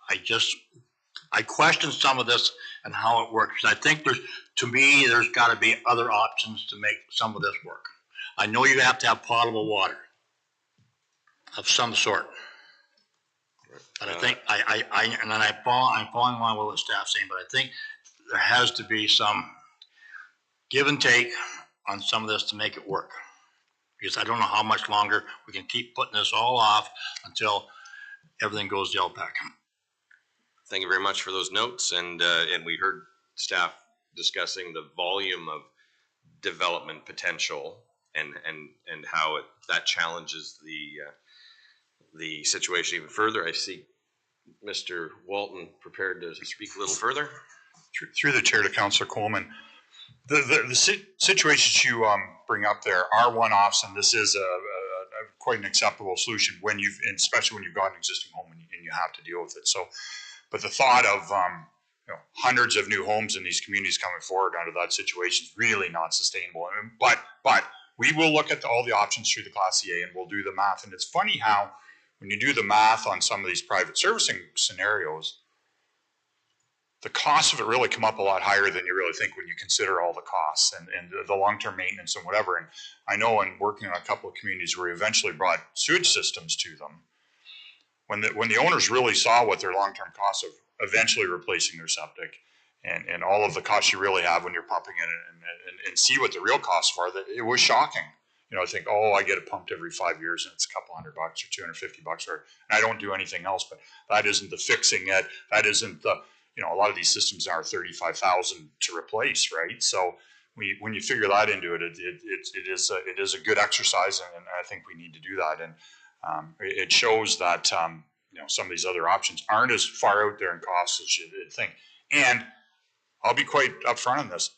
I question some of this and how it works. I think there's got to be other options to make some of this work. I know you have to have potable water of some sort. But I think I'm following along with what the staff's saying, but I think there has to be some give and take on some of this to make it work. Because I don't know how much longer we can keep putting this all off until everything goes the outback. Thank you very much for those notes, and we heard staff discussing the volume of development potential and how that challenges the situation even further. I see Mr. Walton prepared to speak a little further. Through the chair to Councillor Coleman, the situations you bring up there are one-offs, and this is quite an acceptable solution when especially when you've got an existing home and you have to deal with it. So, but the thought of hundreds of new homes in these communities coming forward out of that situation is really not sustainable. But we will look at all the options through the Class EA, and we'll do the math. And it's funny how when you do the math on some of these private servicing scenarios, the costs of it really come up a lot higher than you really think when you consider all the costs and the long-term maintenance and whatever. And I know in working on a couple of communities where we eventually brought sewage systems to them, when the owners really saw what their long-term costs of eventually replacing their septic and all of the costs you really have when you're pumping it and see what the real costs are, that it was shocking. You know, I think, oh, I get it pumped every 5 years and it's a couple $100 or $250 and I don't do anything else, but that isn't the fixing it. That isn't the, you know, a lot of these systems are 35,000 to replace, right? So when you figure that into it, it is a good exercise, and I think we need to do that. And it shows that you know, some of these other options aren't as far out there in cost as you think. And I'll be quite upfront on this.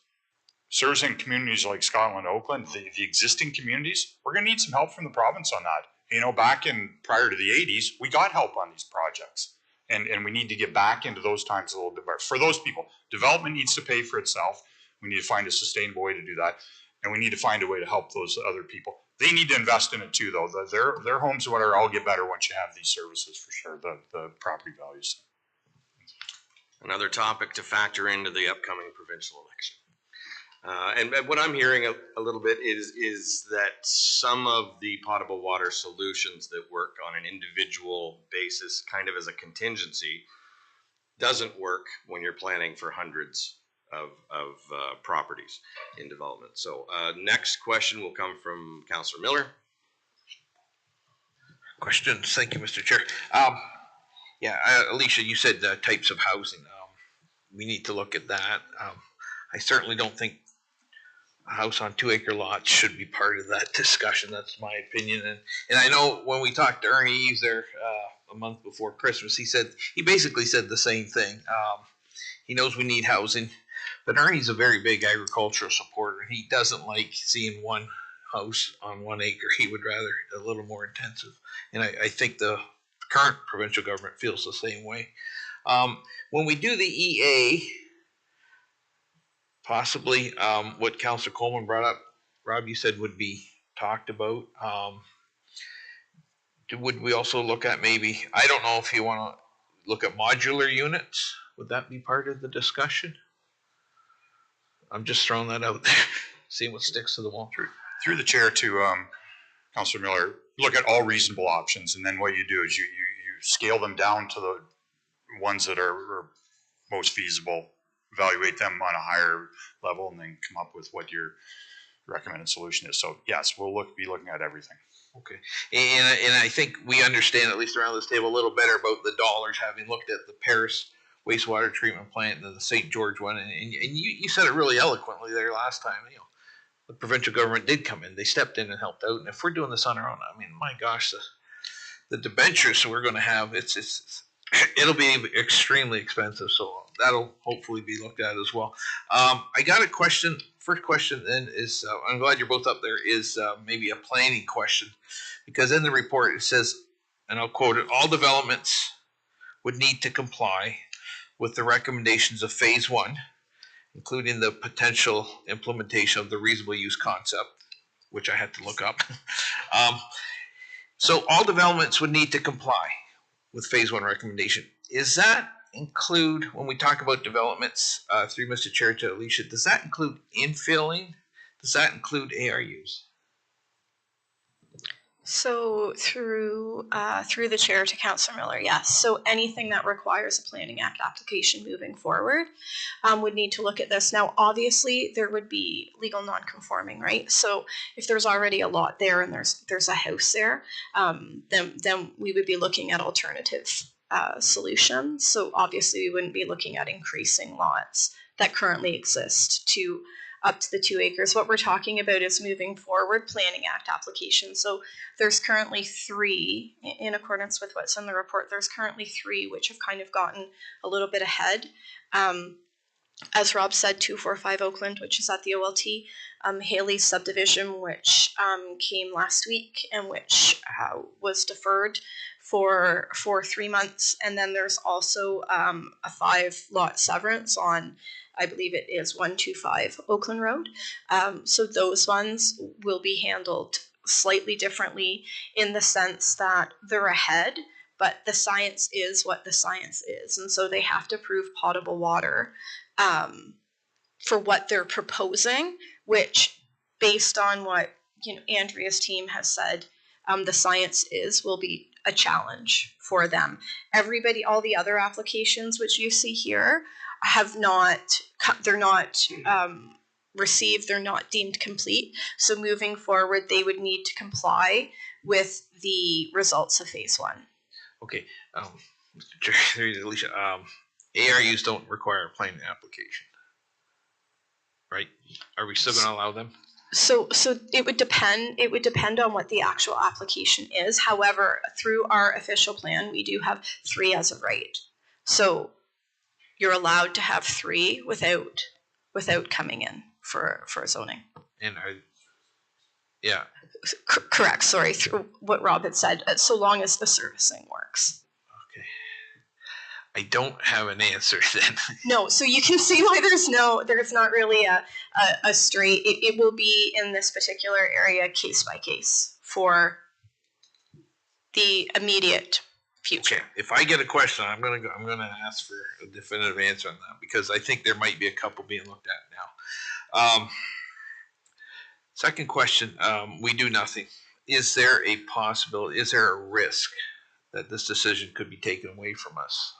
Servicing communities like Scotland, Oakland, the existing communities, we're going to need some help from the province on that. You know, prior to the 80s, we got help on these projects. And we need to get back into those times a little bit better. For those people, development needs to pay for itself. We need to find a sustainable way to do that. And we need to find a way to help those other people. They need to invest in it too, though. Their homes, whatever, all get better once you have these services, for sure, the property values. Another topic to factor into the upcoming provincial election. And what I'm hearing a little bit is that some of the potable water solutions that work on an individual basis, kind of as a contingency, doesn't work when you're planning for hundreds of properties in development. So next question will come from Councillor Miller. Questions? Thank you, Mr. Chair. Yeah, Alicia, you said types of housing. We need to look at that. I certainly don't think a house on 2-acre lots should be part of that discussion. That's my opinion. And I know when we talked to Ernie Eves there a month before Christmas, he basically said the same thing. He knows we need housing, but Ernie's a very big agricultural supporter. He doesn't like seeing one house on 1 acre. He would rather a little more intensive. And I think the current provincial government feels the same way. When we do the EA, possibly what Councillor Coleman brought up, Rob, you said would be talked about. Would we also look at maybe, I don't know if you want to look at modular units. Would that be part of the discussion? I'm just throwing that out there, seeing what sticks to the wall. Through the chair to Councillor Miller, look at all reasonable options, and then what you do is you scale them down to the ones that are most feasible, evaluate them on a higher level, and then come up with what your recommended solution is. So yes, we'll be looking at everything. Okay, and I think we understand, at least around this table, a little better about the dollars, having looked at the Paris wastewater treatment plant and the St. George one, and you said it really eloquently there last time. You know, the provincial government did come in; they stepped in and helped out. And if we're doing this on our own, I mean, my gosh, the debentures we're going to have, it'll be extremely expensive. So that'll hopefully be looked at as well. I got a question. First question then is, I'm glad you're both up there, is maybe a planning question. Because in the report it says, and I'll quote it, all developments would need to comply with the recommendations of phase 1, including the potential implementation of the reasonable use concept, which I had to look up. So all developments would need to comply with phase 1 recommendation. Is that include, when we talk about developments, through Mr. Chair to Alicia, does that include infilling? Does that include ARUs? So through the chair to Councillor Miller, yes. So anything that requires a Planning Act application moving forward would need to look at this. Now, obviously, there would be legal non-conforming, right? So if there's already a lot there and there's a house there, then we would be looking at alternative solutions. So obviously, we wouldn't be looking at increasing lots that currently exist to up to the 2 acres. What we're talking about is moving forward Planning Act applications. So there's currently 3, in accordance with what's in the report, there's currently 3 which have kind of gotten a little bit ahead. As Rob said, 245 Oakland, which is at the OLT, Haley's subdivision, which came last week and which was deferred for 3 months. And then there's also a 5-lot severance on, I believe it is 125 Oakland Road. So those ones will be handled slightly differently in the sense that they're ahead, but the science is what the science is. And so they have to prove potable water for what they're proposing, which based on what Andrea's team has said, the science will be a challenge for them. Everybody, all the other applications which you see here, they're not received, they're not deemed complete. So moving forward, they would need to comply with the results of phase one. Okay, Mr. Chair, through you to Alicia, ARUs don't require a planning application, right? Are we still gonna allow them? So it would depend. It would depend on what the actual application is. However, through our official plan, we do have 3 as of right. So you're allowed to have 3 without coming in for zoning. And yeah. Correct. Sorry, through what Rob had said. So long as the servicing works. Okay. I don't have an answer then. No, so you can see why there's not really a straight. It will be in this particular area case by case for the immediate future. Okay. If I get a question, I'm gonna ask for a definitive answer on that because I think there might be a couple being looked at now. Second question, we do nothing. Is there a possibility, is there a risk that this decision could be taken away from us?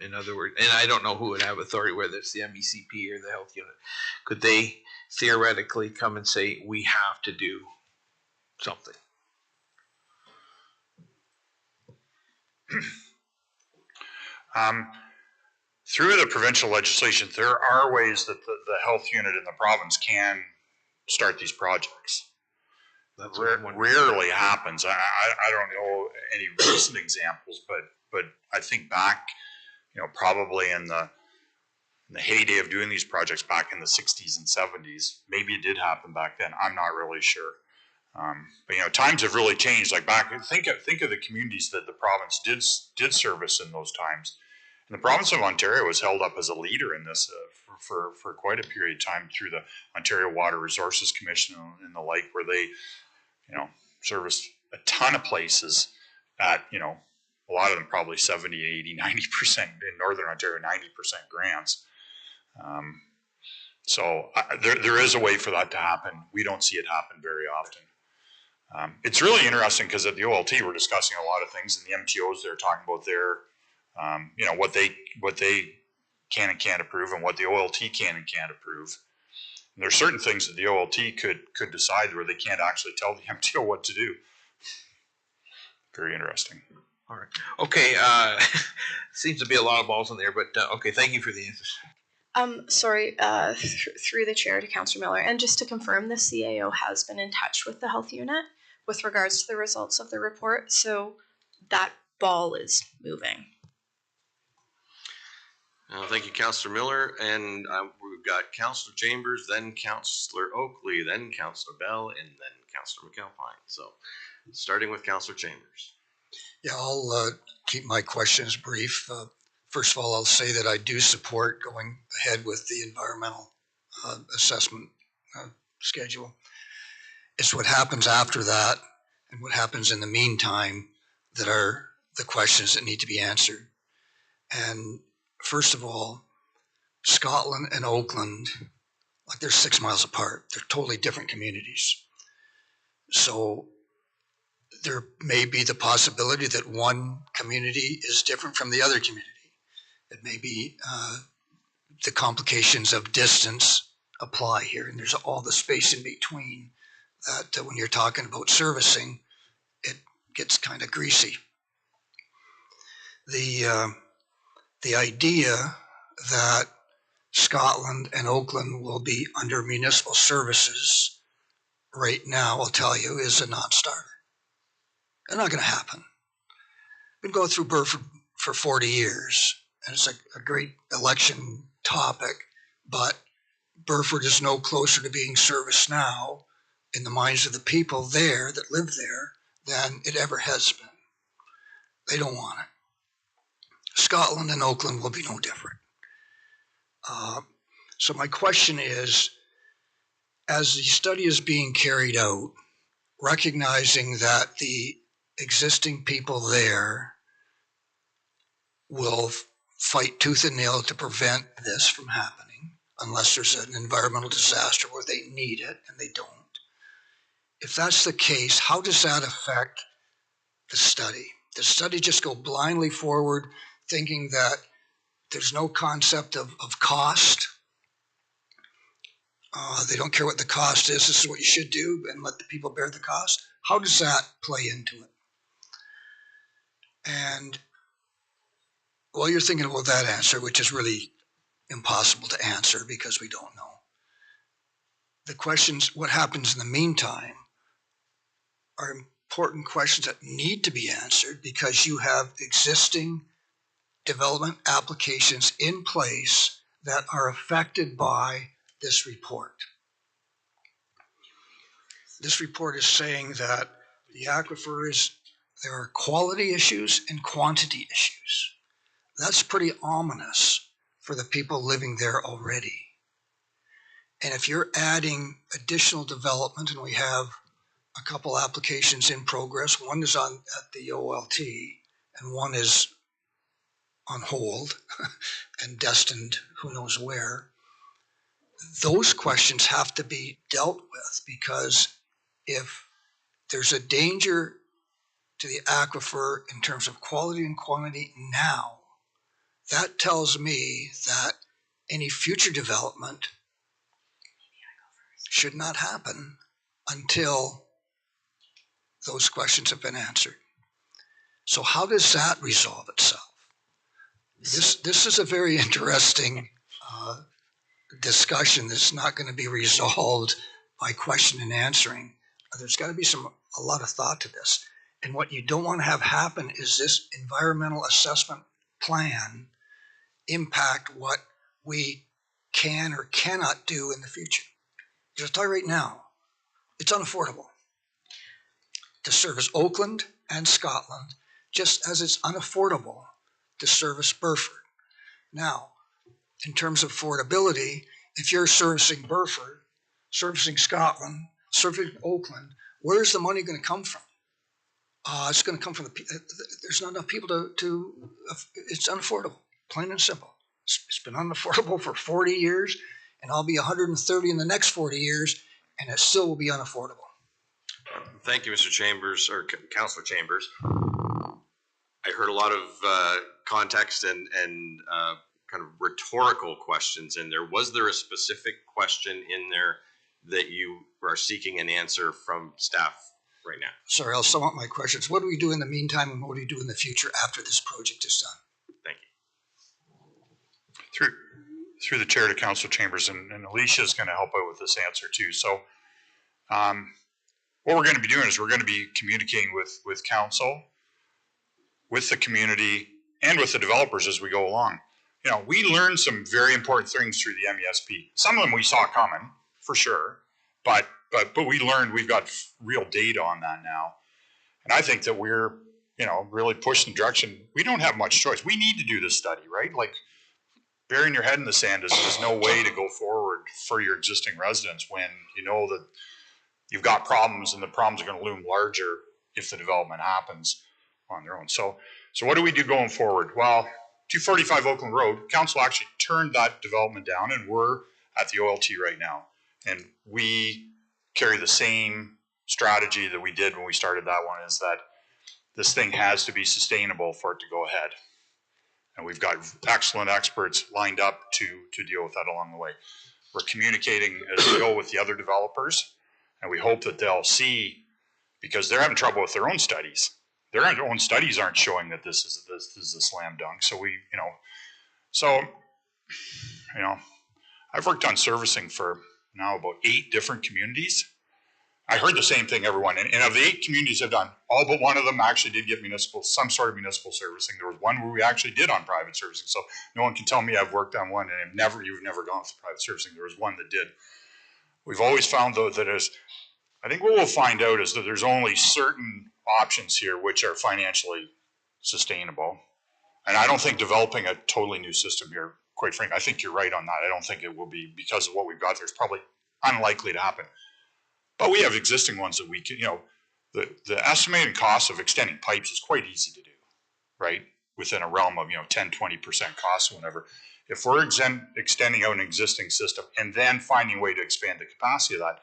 In other words, and I don't know who would have authority, whether it's the MECP or the health unit. Could they theoretically come and say, we have to do something? Through the provincial legislation, there are ways that the health unit in the province can start these projects. That rarely happens. I don't know any recent examples, but I think back, probably in the heyday of doing these projects back in the 60s and 70s, maybe it did happen back then. I'm not really sure. But times have really changed. Like think of the communities that the province did service in those times. And the province of Ontario was held up as a leader in this for quite a period of time through the Ontario Water Resources Commission and the like, where they, serviced a ton of places at, a lot of them probably 70, 80, 90%, in Northern Ontario, 90% grants. So there is a way for that to happen. We don't see it happen very often. It's really interesting because at the OLT we're discussing a lot of things, and the MTOs they're talking about their, what they can and can't approve, and what the OLT can and can't approve. And there's certain things that the OLT could decide where they can't actually tell the MTO what to do. Very interesting. All right. Okay. Seems to be a lot of balls in there, but okay. Thank you for the answers. Sorry, through the chair to Councillor Miller, and just to confirm, the CAO has been in touch with the health unit with regards to the results of the report, so that ball is moving. Thank you, Councillor Miller, and we've got Councillor Chambers, then Councillor Oakley, then Councillor Bell, and then Councillor McAlpine. So, starting with Councillor Chambers. Yeah, I'll keep my questions brief. First of all, I'll say that I do support going ahead with the environmental assessment schedule. It's what happens after that and what happens in the meantime that are the questions that need to be answered. And first of all, Scotland and Oakland, like they're 6 miles apart. They're totally different communities. So there may be the possibility that one community is different from the other community. It may be the complications of distance apply here, and there's all the space in between that when you're talking about servicing, it gets kind of greasy. The idea that Scotland and Oakland will be under municipal services right now, I'll tell you, is a non-starter. It's not going to happen. We've been going through Burford for 40 years, and it's a great election topic, but Burford is no closer to being serviced now in the minds of the people there that live there than it ever has been. They don't want it. Scotland and Oakland will be no different. So my question is, as the study is being carried out, recognizing that the existing people there will fight tooth and nail to prevent this from happening, unless there's an environmental disaster where they need it and they don't. If that's the case, how does that affect the study? Does the study just go blindly forward, thinking that there's no concept of cost? They don't care what the cost is. This is what you should do, and let the people bear the cost. How does that play into it? And while you're thinking about that answer, which is really impossible to answer because we don't know, the questions, what happens in the meantime, are important questions that need to be answered because you have existing development applications in place that are affected by this report. This report is saying that the aquifer there are quality issues and quantity issues. That's pretty ominous for the people living there already. And if you're adding additional development, and we have a couple applications in progress, one is on at the OLT and one is on hold and destined who knows where, those questions have to be dealt with, because if there's a danger to the aquifer in terms of quality and quantity now, that tells me that any future development should not happen until those questions have been answered. So how does that resolve itself? This is a very interesting discussion that's not going to be resolved by question and answering. There's got to be a lot of thought to this. And what you don't want to have happen is this environmental assessment plan impact what we can or cannot do in the future. Because I'll tell you right now, it's unaffordable to service Oakland and Scotland, just as it's unaffordable to service Burford. Now, in terms of affordability, if you're servicing Burford, servicing Scotland, servicing Oakland, where's the money going to come from? It's going to come from there's not enough people to it's unaffordable, plain and simple. It's been unaffordable for 40 years, and I'll be 130 in the next 40 years, and it still will be unaffordable. Thank you, Mr. Chambers, or Councillor Chambers. I heard a lot of context and kind of rhetorical questions in there. Was there a specific question in there that you are seeking an answer from staff right now? Sorry, I'll sum up my questions. What do we do in the meantime, and what do we do in the future after this project is done? Thank you. Through the chair to Councillor Chambers, and Alicia is going to help out with this answer too. So what we're going to be doing is we're going to be communicating with council, with the community, and with the developers as we go along. You know, we learned some very important things through the MESP. Some of them we saw coming, for sure, but we learned, we've got real data on that now. And I think that we're, you know, really pushing the direction. We don't have much choice. We need to do this study, right? Like, burying your head in the sand is no way to go forward for your existing residents when you know that you've got problems, and the problems are going to loom larger if the development happens on their own. So what do we do going forward? Well, 245 Oakland Road, council actually turned that development down, and we're at the OLT right now. And we carry the same strategy that we did when we started that one, is that this thing has to be sustainable for it to go ahead. And we've got excellent experts lined up to deal with that along the way. We're communicating as we go with the other developers, and we hope that they'll see, because they're having trouble with their own studies. Their own studies aren't showing that this is a slam dunk. So I've worked on servicing for now about 8 different communities. I heard the same thing, everyone. And of the 8 communities I've done, all but one of them actually did get some sort of municipal servicing. There was one where we actually did on private servicing. So no one can tell me I've worked on one and you've never gone through private servicing. There was one that did. We've always found, though, that I think what we'll find out is that there's only certain options here which are financially sustainable. And I don't think developing a totally new system here, quite frankly, I think you're right on that. I don't think it will be, because of what we've got there. It's probably unlikely to happen. But we have existing ones that we can, the estimated cost of extending pipes is quite easy to do, right? Within a realm of, 10, 20% cost or whatever. If we're extending out an existing system and then finding a way to expand the capacity of that,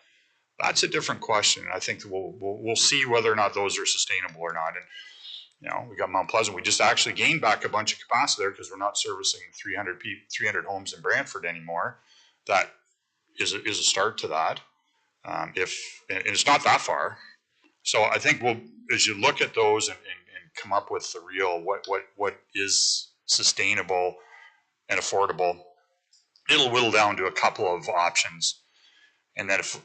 that's a different question. And I think that we'll see whether or not those are sustainable or not. And, we got Mount Pleasant. We just actually gained back a bunch of capacity there because we're not servicing 300 homes in Brantford anymore. That, is a start to that. And it's not that far. So I think as you look at those and come up with the real, what is sustainable and affordable, it'll whittle down to a couple of options. And then if,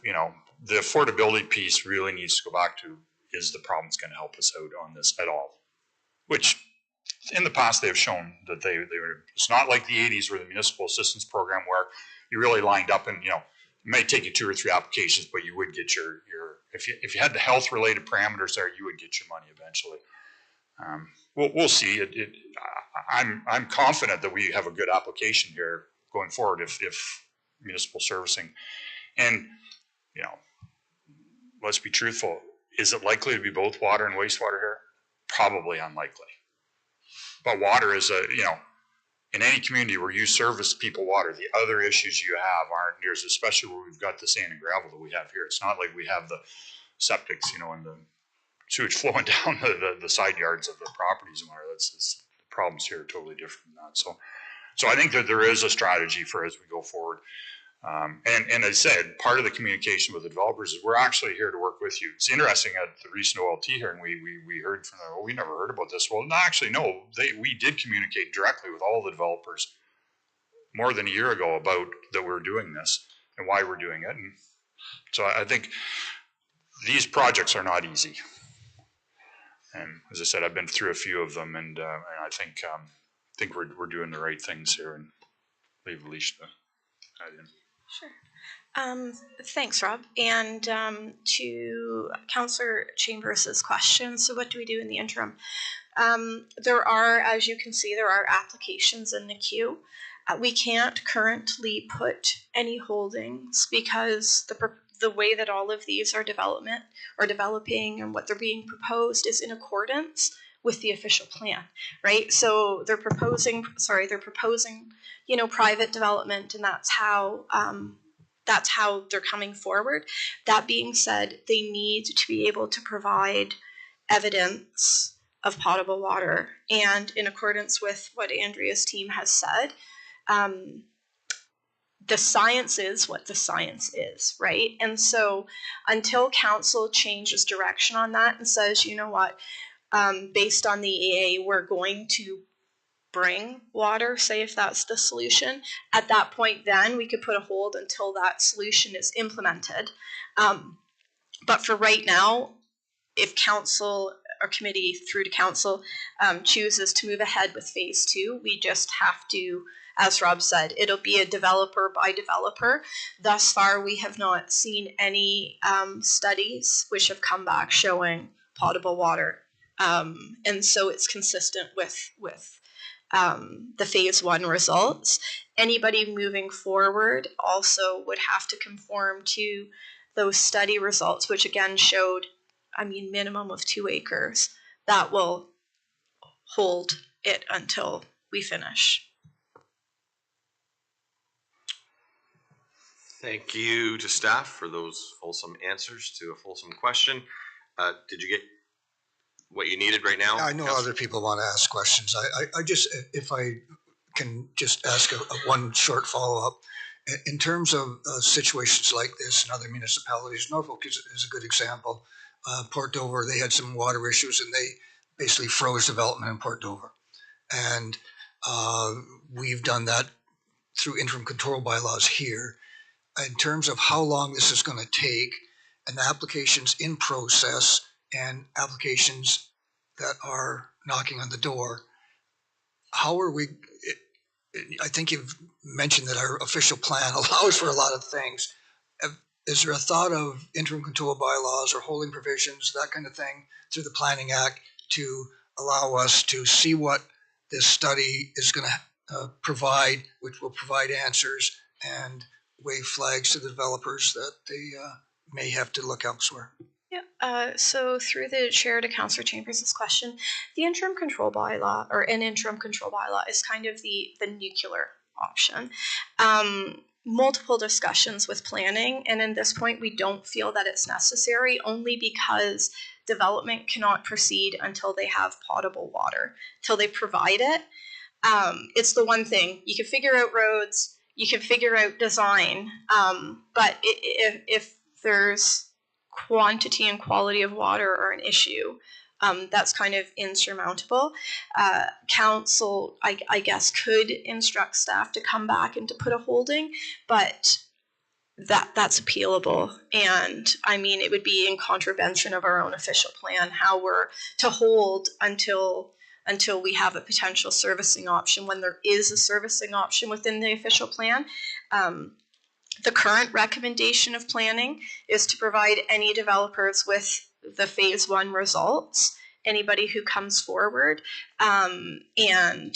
the affordability piece really needs to go back to, is the province going to help us out on this at all? Which in the past they have shown that they were, it's not like the 80s where the municipal assistance program where you really lined up and, it may take you 2 or 3 applications, but you would get your if you had the health related parameters there, you would get your money eventually. We'll see. I'm confident that we have a good application here going forward if municipal servicing. And, let's be truthful. Is it likely to be both water and wastewater here? Probably unlikely. But water is in any community where you service people water, the other issues you have aren't near as, especially where we've got the sand and gravel that we have here. It's not like we have the septics, and the sewage flowing down the side yards of the properties and water. The problems here are totally different than that. So I think that there is a strategy for as we go forward. And as I said, part of the communication with the developers is we're actually here to work with you. It's interesting at the recent OLT hearing, we heard from them, we never heard about this. Well, actually, no, we did communicate directly with all the developers more than a year ago about that we're doing this and why we're doing it. And so I think these projects are not easy. And as I said, I've been through a few of them, and I think we're doing the right things here, and leave Alicia to add in. Sure. Thanks, Rob. And to Councillor Chambers' question, so what do we do in the interim? There are, as you can see, there are applications in the queue. We can't currently put any holdings because the way that all of these are developing and what they're being proposed is in accordance with the official plan, right? So they're proposing, private development, and that's how they're coming forward. That being said, they need to be able to provide evidence of potable water, and in accordance with what Andrea's team has said, the science is what the science is, right? And so until council changes direction on that and says, you know what, based on the EA, we're going to bring water, say if that's the solution, at that point then we could put a hold until that solution is implemented. But for right now, if council or committee through to council chooses to move ahead with phase 2, we just have to, as Rob said, it'll be a developer by developer. Thus far, we have not seen any studies which have come back showing potable water. And so it's consistent with the phase 1 results. Anybody moving forward also would have to conform to those study results, which again showed, minimum of 2 acres. That will hold it until we finish. Thank you to staff for those fulsome answers to a fulsome question. Did you get what you needed right now? I know other people want to ask questions. I just, if I can just ask one short follow-up. In terms of situations like this in other municipalities, Norfolk is a good example. Port Dover, they had some water issues and they basically froze development in Port Dover. And we've done that through interim control bylaws here. In terms of how long this is going to take, and applications in process and applications that are knocking on the door, how are we, I think you've mentioned that our official plan allows for a lot of things. Is there a thought of interim control bylaws or holding provisions, that kind of thing, through the Planning Act to allow us to see what this study is going to provide, which will provide answers and wave flags to the developers that they may have to look elsewhere? Yeah, so through the chair to Councillor Chambers' question, the interim control bylaw, or an interim control bylaw, is kind of the nuclear option. Multiple discussions with planning, and in this point we don't feel that it's necessary, only because development cannot proceed until they have potable water, till they provide it. It's the one thing, you can figure out roads, you can figure out design, but if there's quantity and quality of water are an issue, that's kind of insurmountable. Council, I guess, could instruct staff to come back and to put a holding, but that's appealable. And I mean, it would be in contravention of our own official plan, how we're to hold until we have a potential servicing option when there is a servicing option within the official plan. The current recommendation of planning is to provide any developers with the phase 1 results, anybody who comes forward, and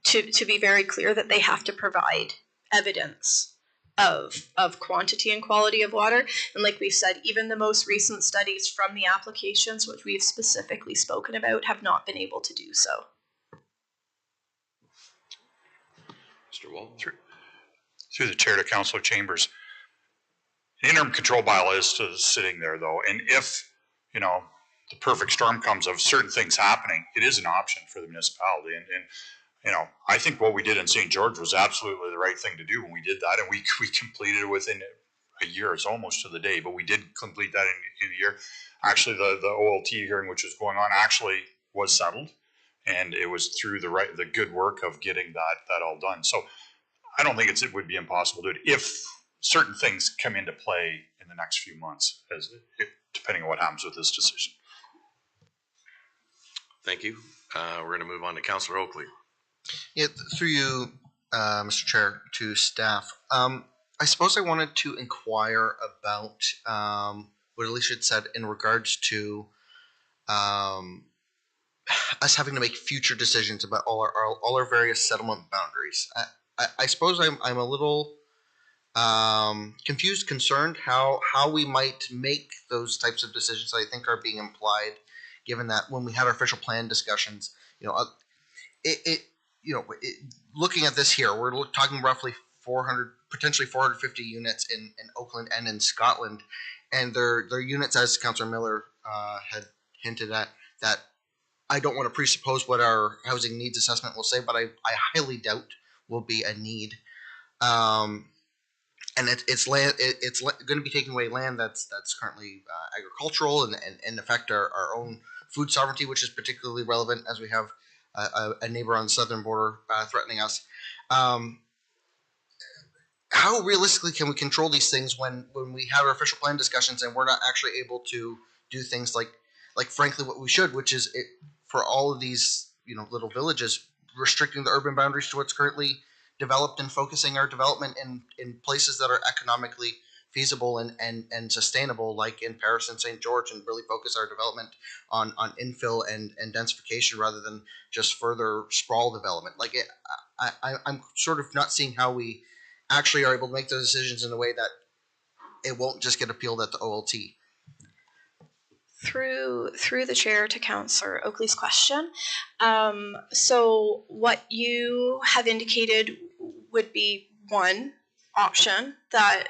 to be very clear that they have to provide evidence of quantity and quality of water. And like we said, even the most recent studies from the applications, which we've specifically spoken about, have not been able to do so. Mr. Wall? Through the chair to Councilor Chambers. The interim control bylaw is still sitting there though, and if, you know, the perfect storm comes of certain things happening, it is an option for the municipality. And you know, I think what we did in St. George was absolutely the right thing to do when we did that, and we completed it within a year. It's almost to the day, but we did complete that in a year. Actually, the OLT hearing, which was going on, actually was settled, and it was through the good work of getting that all done. So I don't think it would be impossible to do it if certain things come into play in the next few months, depending on what happens with this decision. Thank you. We're going to move on to Councilor Oakley. Yeah, through you, Mr. Chair, to staff. I suppose I wanted to inquire about what Alicia had said in regards to us having to make future decisions about all our various settlement boundaries. I suppose I'm a little confused, concerned how we might make those types of decisions that I think are being implied, given that when we had our official plan discussions, you know, looking at this here, we're talking roughly 400, potentially 450 units in Oakland and in Scotland, and they're units, as Councillor Miller had hinted at, that I don't want to presuppose what our housing needs assessment will say, but I highly doubt will be a need. And it's land. It's going to be taking away land that's currently agricultural and affect our own food sovereignty, which is particularly relevant as we have a neighbor on the southern border threatening us. How realistically can we control these things when we have our official plan discussions and we're not actually able to do things like frankly what we should, which is for all of these little villages, restricting the urban boundaries to what's currently developed and focusing our development in places that are economically feasible and sustainable, like in Paris and St. George, and really focus our development on infill and densification rather than just further sprawl development. I'm sort of not seeing how we actually are able to make those decisions in a way that it won't just get appealed at the OLT. Through the chair to Councillor Oakley's question. So what you have indicated would be one option that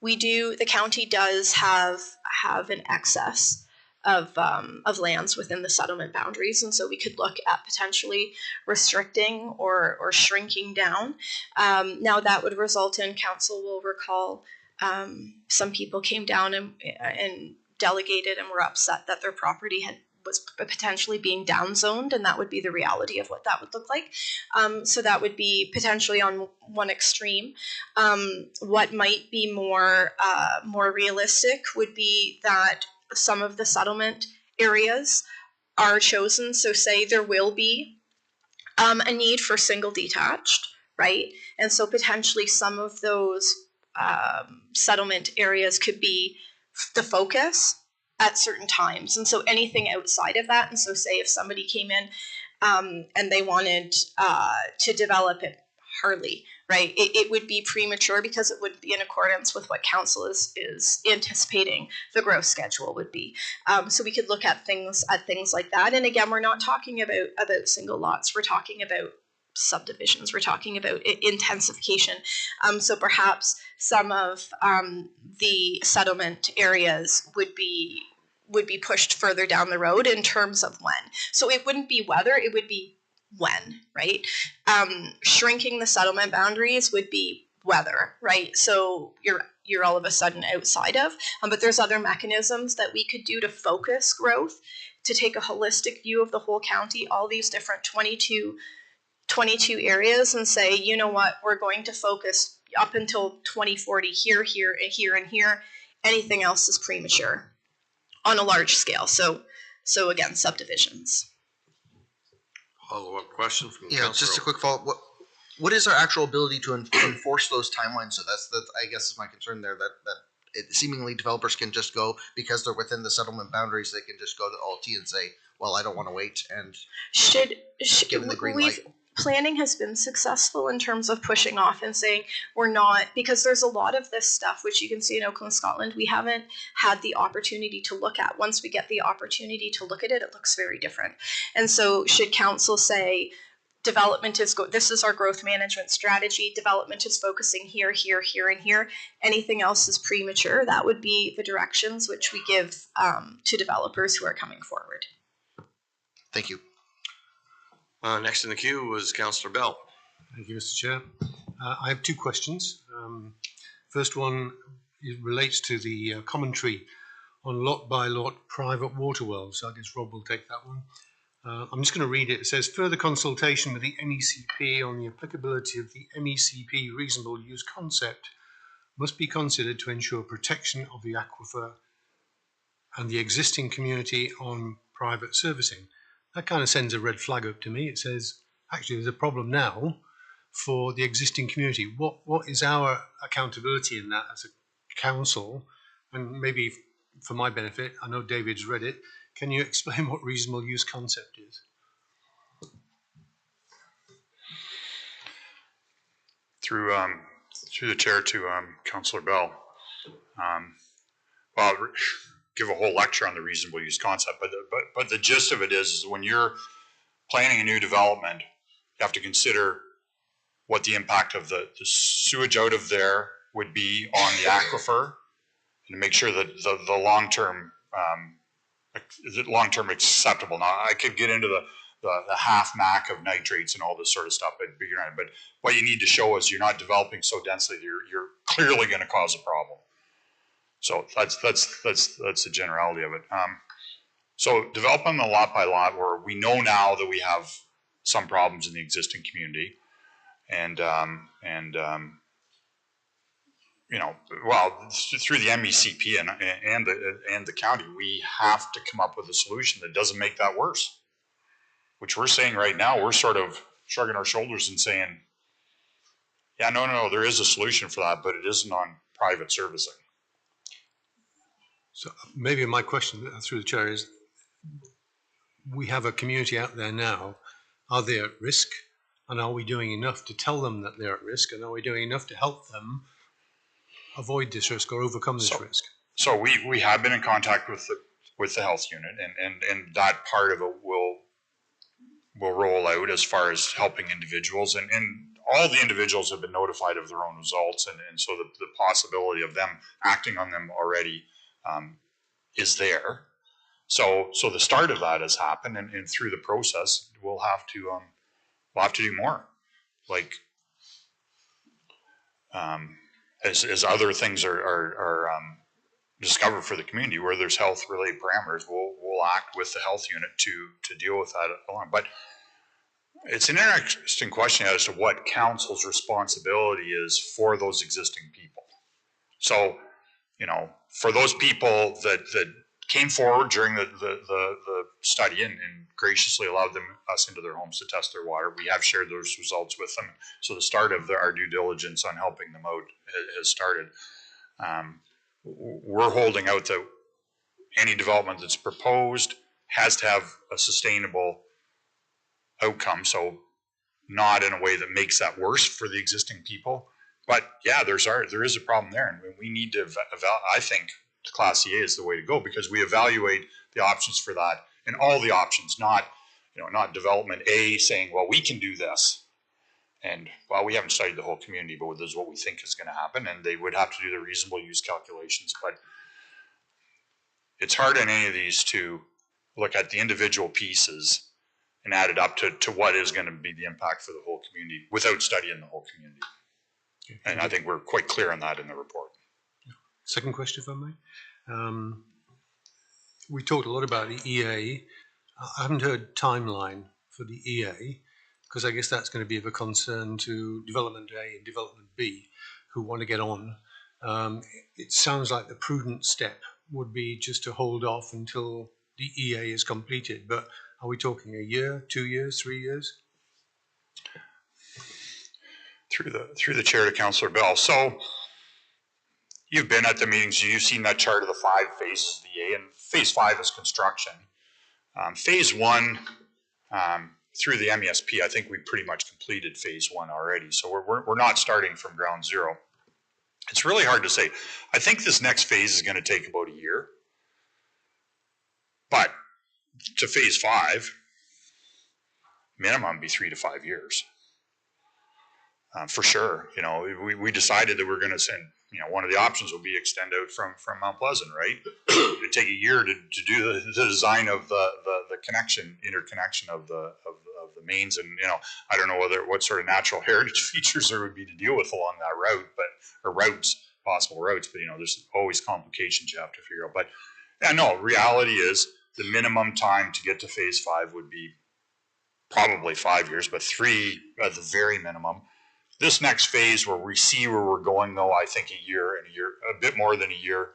the county does have an excess of lands within the settlement boundaries, and so we could look at potentially restricting or shrinking down. Now that would result in, council will recall, some people came down and delegated and were upset that their property was potentially being downzoned, and that would be the reality of what that would look like. So that would be potentially on one extreme. What might be more realistic would be that some of the settlement areas are chosen. So say there will be a need for single detached, right? And so potentially some of those settlement areas could be the focus at certain times, and so anything outside of that, and so say if somebody came in and they wanted to develop it Harley, right, it would be premature because it wouldn't be in accordance with what council is anticipating the growth schedule would be. So we could look at things like that, and again, we're not talking about single lots, we're talking about subdivisions, we're talking about intensification. So perhaps some of the settlement areas would be pushed further down the road in terms of when. So it wouldn't be whether, it would be when, right? Shrinking the settlement boundaries would be weather, right? So you're all of a sudden outside of, but there's other mechanisms that we could do to focus growth, to take a holistic view of the whole county, all these different 22 areas, and say, you know what, we're going to focus up until 2040 here, here, here, and here. Anything else is premature on a large scale. So again, subdivisions. Follow-up question from Yeah, Councillor just a quick follow-up. What is our actual ability to enforce those timelines? So that's I guess is my concern there, that seemingly developers can just go, because they're within the settlement boundaries, they can just go to ALT and say, well, I don't want to wait, and should given the green light. Planning has been successful in terms of pushing off and saying we're not, because there's a lot of this stuff which you can see in Oakland, Scotland, we haven't had the opportunity to look at. Once we get the opportunity to look at it, it looks very different. And so should council say development is this is our growth management strategy, development is focusing here, here, here, and here, anything else is premature, that would be the directions which we give to developers who are coming forward. Thank you. Next in the queue was Councillor Bell. Thank you, Mr. Chair. I have two questions. First one relates to the commentary on lot-by-lot private water wells. I guess Rob will take that one. I'm just going to read it. It says, further consultation with the MECP on the applicability of the MECP reasonable use concept must be considered to ensure protection of the aquifer and the existing community on private servicing. That kind of sends a red flag up to me. It says, actually, there's a problem now for the existing community. What is our accountability in that as a council? And maybe for my benefit, I know David's read it. Can you explain what reasonable use concept is? Through the chair to Councillor Bell. Well, give a whole lecture on the reasonable use concept, but the gist of it is when you're planning a new development, you have to consider what the impact of the sewage out of there would be on the aquifer, and to make sure that the long-term is it long-term acceptable. Now, I could get into the half MAC of nitrates and all this sort of stuff, but what you need to show is you're not developing so densely that you're clearly going to cause a problem. So that's the generality of it. So developing the lot by lot, where we know now that we have some problems in the existing community, and you know, well, through the MECP and the county, we have to come up with a solution that doesn't make that worse. Which we're saying right now, we're sort of shrugging our shoulders and saying, yeah, no, there is a solution for that, but it isn't on private servicing. So maybe my question through the chair is, we have a community out there now. Are they at risk? And are we doing enough to tell them that they're at risk? And are we doing enough to help them avoid this risk or overcome this risk? So we have been in contact with the health unit, and that part of it will roll out as far as helping individuals, and all the individuals have been notified of their own results, and so the possibility of them acting on them already is there. So the start of that has happened, and through the process, we'll have to do more. Like as other things are discovered for the community where there's health related parameters, we'll act with the health unit to deal with that along. But it's an interesting question as to what council's responsibility is for those existing people. So, you know, for those people that came forward during the study and graciously allowed us into their homes to test their water, we have shared those results with them. So the start of our due diligence on helping them out has started. We're holding out that any development that's proposed has to have a sustainable outcome. So not in a way that makes that worse for the existing people. But yeah, there is a problem there, and we need to I think the Class CA is the way to go, because we evaluate the options for that, and all the options, not development A saying, well, we can do this, and well, we haven't studied the whole community, but this is what we think is going to happen, and they would have to do the reasonable use calculations. But it's hard in any of these to look at the individual pieces and add it up to what is going to be the impact for the whole community without studying the whole community. And I think we're quite clear on that in the report. Second question, if I may. We talked a lot about the EA. I haven't heard timeline for the EA, because I guess that's going to be of a concern to Development A and Development B who want to get on. It sounds like the prudent step would be just to hold off until the EA is completed, but are we talking a year, 2 years, 3 years? Through the chair to Councillor Bell. So you've been at the meetings, you've seen that chart of the 5 phases of the EA, and phase 5 is construction. Phase 1, through the MESP, I think we pretty much completed phase 1 already. So we're not starting from ground zero. It's really hard to say. I think this next phase is going to take about a year. But to phase 5, minimum be 3 to 5 years. For sure. You know, we decided that we're going to send, you know, one of the options will be extend out from Mount Pleasant, right? It'd take a year to do the design of the interconnection of the mains, and you know, I don't know what sort of natural heritage features there would be to deal with along that route, or possible routes, but you know, there's always complications you have to figure out. But yeah, no, reality is the minimum time to get to phase 5 would be probably 5 years, but 3 at the very minimum. This next phase where we see where we're going, though, I think a bit more than a year,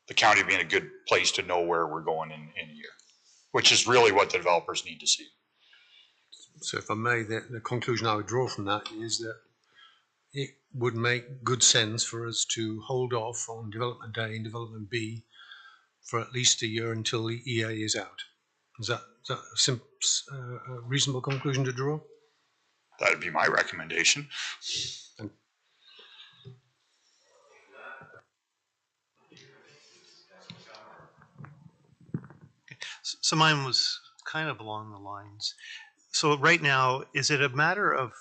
the county being a good place to know where we're going in a year, which is really what the developers need to see. So if I may, the conclusion I would draw from that is that it would make good sense for us to hold off on Development A and Development B for at least a year until the EA is out. Is that a reasonable conclusion to draw? That would be my recommendation. So mine was kind of along the lines. So right now, is it a matter of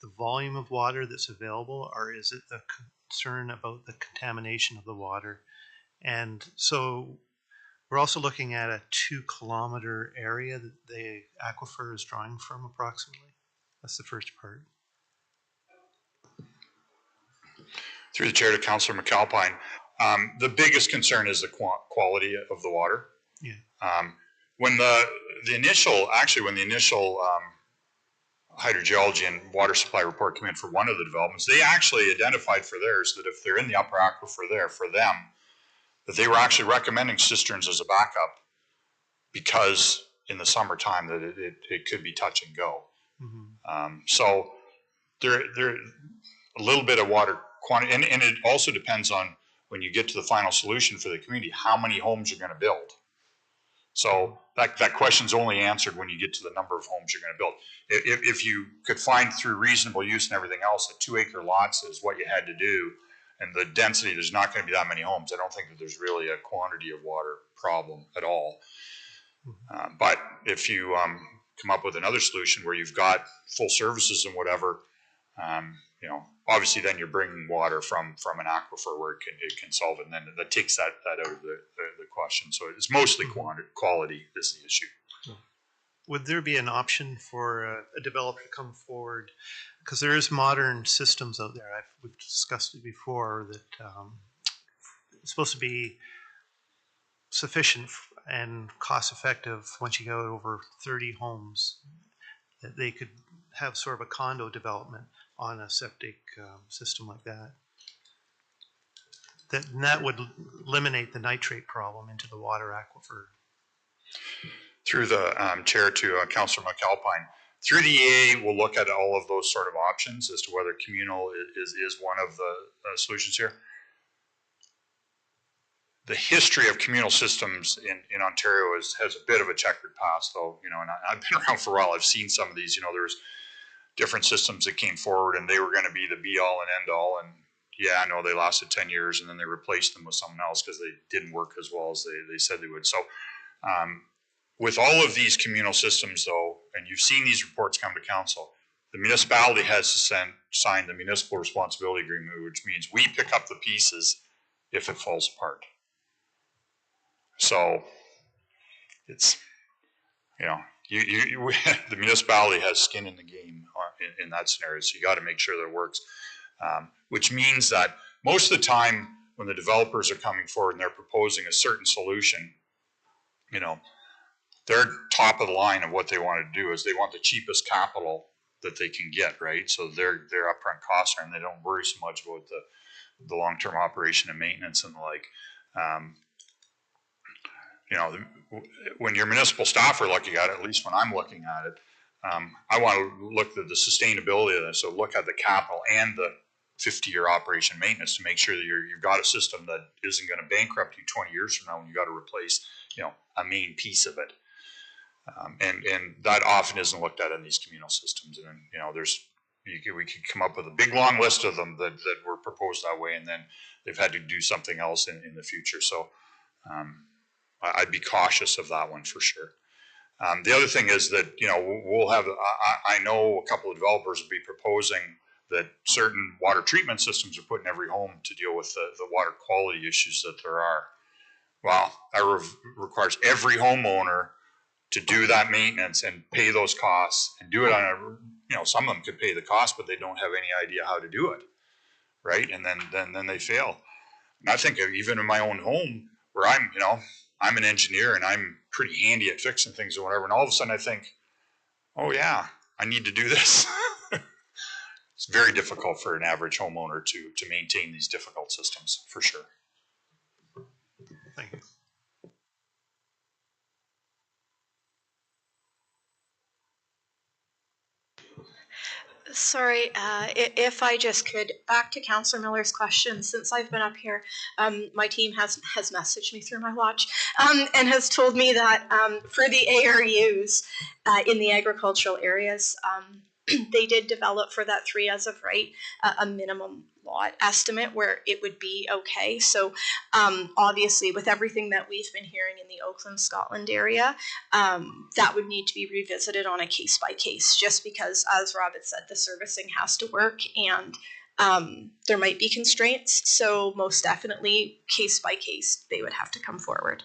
the volume of water that's available, or is it a concern about the contamination of the water? And so we're also looking at a 2-kilometer area that the aquifer is drawing from approximately. That's the first part. Through the chair to Councillor McAlpine, the biggest concern is the quality of the water. Yeah. When the initial hydrogeology and water supply report came in for one of the developments, they actually identified for theirs that if they're in the upper aquifer there, for them, that they were actually recommending cisterns as a backup, because in the summertime that it could be touch and go. Mm-hmm. So there a little bit of water quantity, and it also depends on, when you get to the final solution for the community, how many homes you're going to build. So that question's only answered when you get to the number of homes you're going to build. If you could find through reasonable use and everything else that 2-acre lots is what you had to do, and the density, there's not going to be that many homes, I don't think that there's really a quantity of water problem at all. But if you come up with another solution where you've got full services and whatever, you know, obviously then you're bringing water from an aquifer where it can solve it, and then that takes that out of the question. So it's mostly quality is the issue. Would there be an option for a developer to come forward? Because there is modern systems out there, we've discussed it before, that it's supposed to be sufficient and cost effective once you go over 30 homes, that they could have sort of a condo development on a septic system like that. That would eliminate the nitrate problem into the water aquifer. Through the chair to Councillor McAlpine, through the EA, we'll look at all of those sort of options as to whether communal is one of the solutions here. The history of communal systems in Ontario has a bit of a checkered past, though. You know, and I've been around for a while. I've seen some of these. You know, there's different systems that came forward, and they were going to be the be-all and end-all. And yeah, I know they lasted 10 years, and then they replaced them with something else because they didn't work as well as they said they would. So with all of these communal systems, though, and you've seen these reports come to council, the municipality has to sign the municipal responsibility agreement, which means we pick up the pieces if it falls apart. So it's, you know, the municipality has skin in the game in that scenario, so you got to make sure that it works. Which means that most of the time when the developers are coming forward and they're proposing a certain solution, you know, they're top of the line of what they want to do is they want the cheapest capital that they can get, right? So their upfront costs are, and they don't worry so much about the long-term operation and maintenance and the like. You know, when your municipal staff are looking at it, at least when I'm looking at it, I want to look at the sustainability of this. So look at the capital and the 50-year operation maintenance to make sure that you've got a system that isn't going to bankrupt you 20 years from now when you got to replace, you know, a main piece of it. And that often isn't looked at in these communal systems. And, you know, we could come up with a big long list of them that were proposed that way, and then they've had to do something else in the future. So I'd be cautious of that one for sure. The other thing is that, you know, we'll have, I know a couple of developers will be proposing that certain water treatment systems are put in every home to deal with the water quality issues that there are. Well, that requires every homeowner to do that maintenance and pay those costs and do it on a, you know, some of them could pay the cost, but they don't have any idea how to do it, right? And then they fail. And I think even in my own home where I'm, you know, I'm an engineer and I'm pretty handy at fixing things or whatever, and all of a sudden I think, oh yeah, I need to do this. It's very difficult for an average homeowner to maintain these difficult systems, for sure. Thank you. Sorry, if I just could, back to Councillor Miller's question, since I've been up here, my team has messaged me through my watch and has told me that for the ARUs in the agricultural areas, they did develop for that 3 as of right a minimum lot estimate where it would be okay. So obviously with everything that we've been hearing in the Oakland, Scotland area, that would need to be revisited on a case by case, just because, as Robert said, the servicing has to work and there might be constraints. So most definitely case by case, they would have to come forward.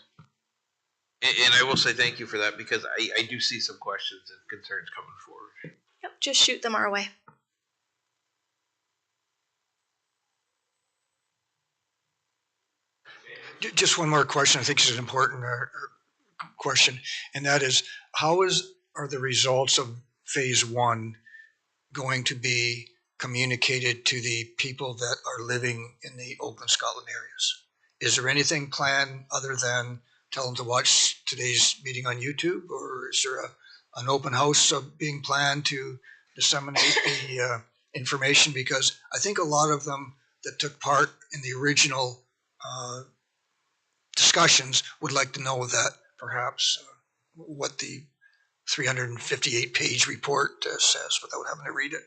And I will say thank you for that, because I do see some questions and concerns coming forward. Yep, just shoot them our way. Just one more question. I think this is an important question, and that is, how are the results of phase 1 going to be communicated to the people that are living in the Oakland, Scotland areas? Is there anything planned other than tell them to watch today's meeting on YouTube, or is there an open house being planned to disseminate the information? Because I think a lot of them that took part in the original discussions would like to know that perhaps what the 358-page report says without having to read it.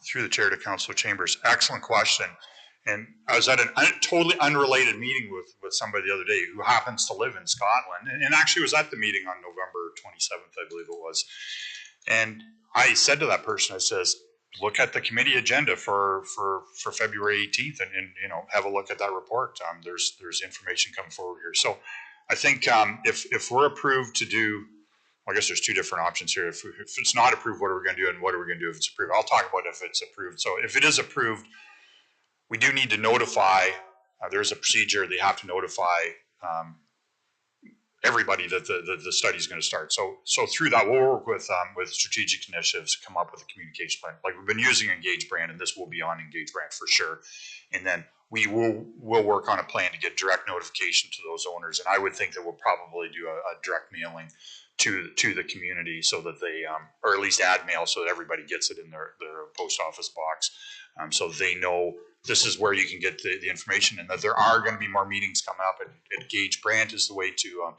Through the chair to Councillor Chambers, excellent question. And I was at a totally unrelated meeting with somebody the other day who happens to live in Scotland, and actually was at the meeting on November 27th, I believe it was. And I said to that person, I says, look at the committee agenda for February 18th and you know, have a look at that report. There's information coming forward here. So I think if we're approved to do, well, I guess there's 2 different options here. If it's not approved, what are we going to do, and what are we going to do if it's approved? I'll talk about if it's approved. So if it is approved, we do need to notify, there's a procedure, they have to notify everybody that the study is going to start. So through that, we'll work with strategic initiatives to come up with a communication plan. Like we've been using Engage Brand, and this will be on Engage Brand for sure. And then we'll work on a plan to get direct notification to those owners. And I would think that we'll probably do a direct mailing to the community so that they, or at least ad mail so that everybody gets it in their post office box. So they know this is where you can get the information, and that there are going to be more meetings coming up, and Engage Brand is the way to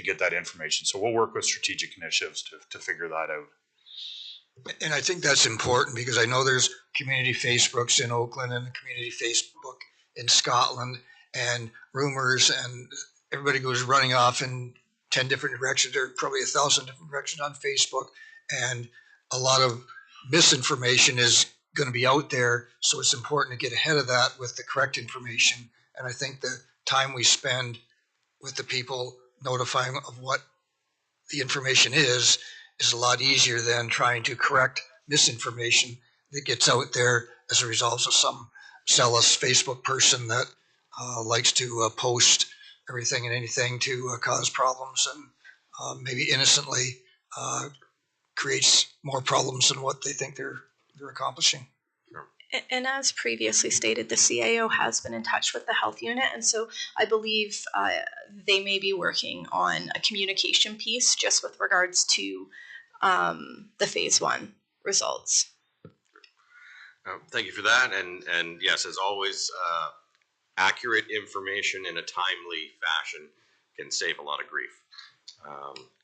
get that information. So we'll work with strategic initiatives to figure that out. And I think that's important, because I know there's community Facebooks in Oakland and a community Facebook in Scotland, and rumors, and everybody goes running off in 10 different directions. There are probably 1,000 different directions on Facebook, and a lot of misinformation is going to be out there. So it's important to get ahead of that with the correct information. And I think the time we spend with the people notifying of what the information is a lot easier than trying to correct misinformation that gets out there as a result of some zealous Facebook person that likes to post everything and anything to cause problems and maybe innocently creates more problems than what they think they're accomplishing. And as previously stated, the CAO has been in touch with the health unit, and so I believe they may be working on a communication piece just with regards to the phase 1 results. Thank you for that, and yes, as always, accurate information in a timely fashion can save a lot of grief.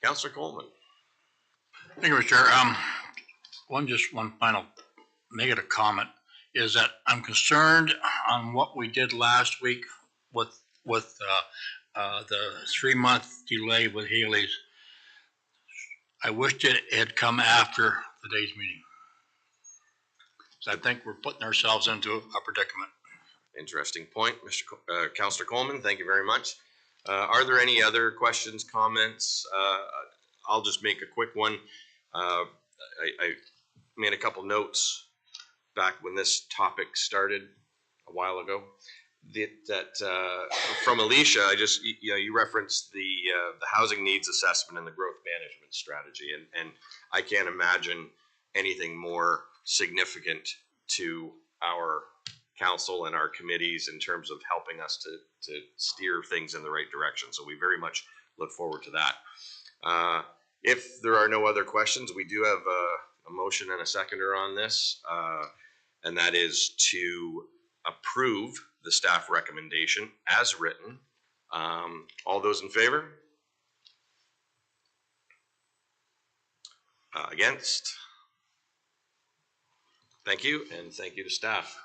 Councillor Coleman. Thank you, Mr. Chair. One final negative comment is that I'm concerned on what we did last week with the 3-month delay with Haley's. I wished it had come after today's meeting. So I think we're putting ourselves into a predicament. Interesting point, Councillor Coleman. Thank you very much. Are there any other questions, comments? I'll just make a quick one. I made a couple notes back when this topic started a while ago. That from Alicia, you referenced the housing needs assessment and the growth management strategy, and I can't imagine anything more significant to our council and our committees in terms of helping us to steer things in the right direction. So we very much look forward to that. If there are no other questions, we do have a motion and a seconder on this, and that is to approve the staff recommendation as written. All those in favor? Against? Thank you, and thank you to staff.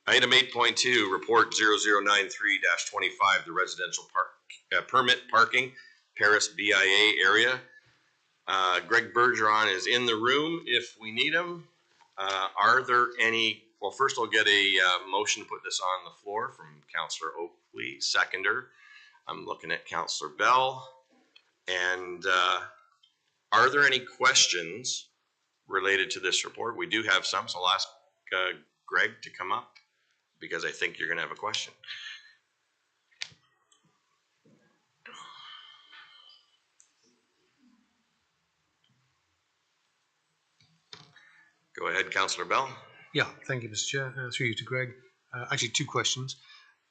Item 8.2, Report 0093-25, the residential permit parking, Paris BIA area. Greg Bergeron is in the room if we need him. Are there any, well, first I'll get a motion to put this on the floor from Councillor Oakley, seconder. I'm looking at Councillor Bell. And are there any questions related to this report? We do have some, so I'll ask Greg to come up because I think you're going to have a question. Go ahead, Councillor Bell. Yeah, thank you, Mr. Chair. Through you to Greg. Actually, two questions.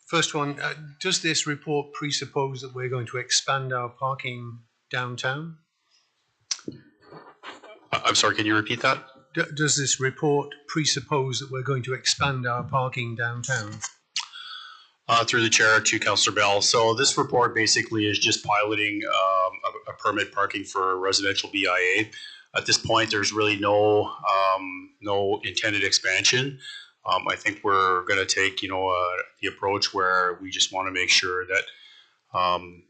First one, does this report presuppose that we're going to expand our parking downtown? I'm sorry, can you repeat that? Does this report presuppose that we're going to expand our parking downtown? Through the chair to Councillor Bell. So this report basically is just piloting a permit parking for residential BIA. At this point, there's really no intended expansion. I think we're going to take, the approach where we just want to make sure that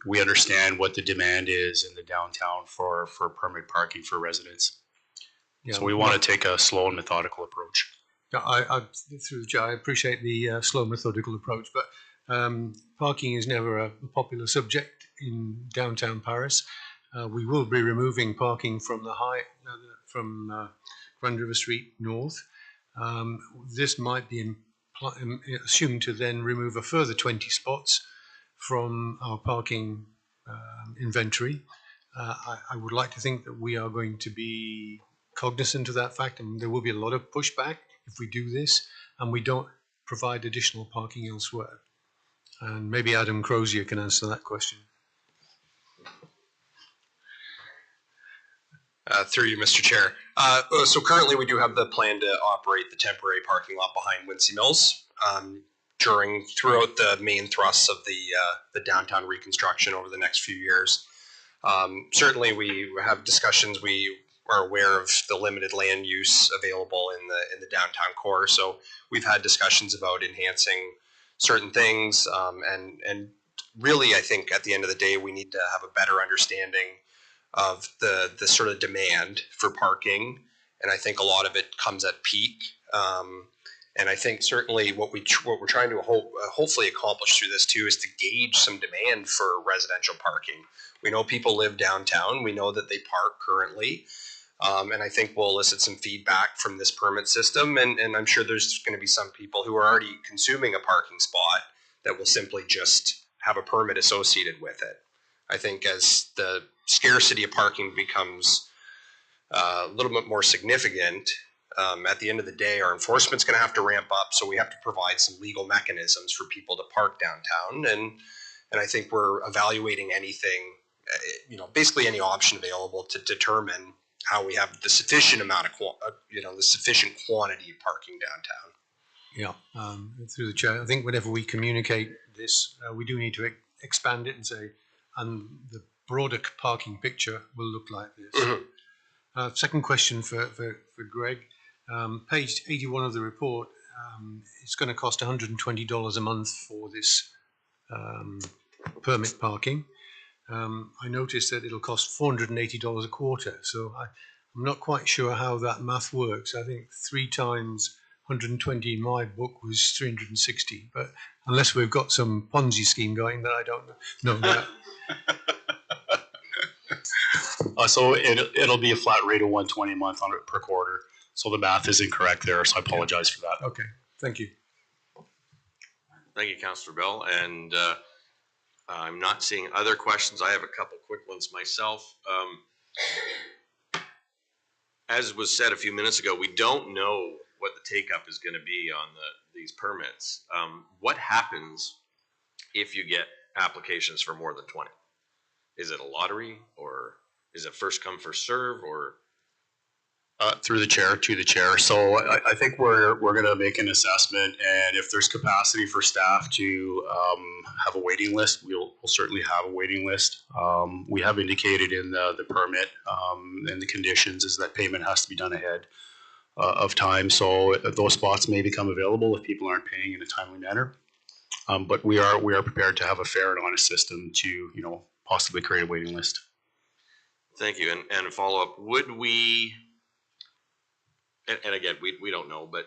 we understand what the demand is in the downtown for permit parking for residents. Yeah, so we want to take a slow and methodical approach. Yeah, through the chair, I appreciate the slow methodical approach, but parking is never a popular subject in downtown Paris. We will be removing parking from from Grand River Street North. This might be assumed to then remove a further 20 spots from our parking inventory. I would like to think that we are going to be cognizant of that fact, and there will be a lot of pushback if we do this and we don't provide additional parking elsewhere. And maybe Adam Crozier can answer that question. Through you, Mr. Chair. So currently we do have the plan to operate the temporary parking lot behind Wincy Mills throughout the main thrusts of the downtown reconstruction over the next few years. Certainly we have discussions. We are aware of the limited land use available in the downtown core. So we've had discussions about enhancing certain things. And really, I think at the end of the day, we need to have a better understanding of the sort of demand for parking. And I think a lot of it comes at peak. And I think certainly what we're trying to hopefully accomplish through this too is to gauge some demand for residential parking. We know people live downtown. We know that they park currently. And I think we'll elicit some feedback from this permit system. And I'm sure there's going to be some people who are already consuming a parking spot that will simply just have a permit associated with it. I think as the scarcity of parking becomes a little bit more significant, at the end of the day, our enforcement's going to have to ramp up. So we have to provide some legal mechanisms for people to park downtown. And I think we're evaluating anything, basically any option available to determine how we have the sufficient amount of, the sufficient quantity of parking downtown. Yeah, through the chair, I think whenever we communicate this, we do need to expand it and say, and the broader parking picture will look like this. Mm-hmm. Second question for Greg. Page 81 of the report, it's going to cost $120 a month for this permit parking. I noticed that it'll cost $480 a quarter, so I'm not quite sure how that math works. I think 3 times 120 in my book was 360, but unless we've got some Ponzi scheme going, then I don't know that. So it'll be a flat rate of $120 a month on it per quarter. So the math is incorrect there, so I apologize for that. Okay, thank you. Thank you, Councillor Bell. And I'm not seeing other questions. I have a couple quick ones myself. As was said a few minutes ago, we don't know what the take-up is going to be on these permits. What happens if you get applications for more than 20? Is it a lottery, or is it first come, first serve, or? Through the chair to the chair. So I think we're going to make an assessment, and if there's capacity for staff to have a waiting list, we'll certainly have a waiting list. We have indicated in the permit and the conditions is that payment has to be done ahead of time. So those spots may become available if people aren't paying in a timely manner. But we are prepared to have a fair and honest system to possibly create a waiting list. Thank you. And a follow up: would we? And again, we don't know, but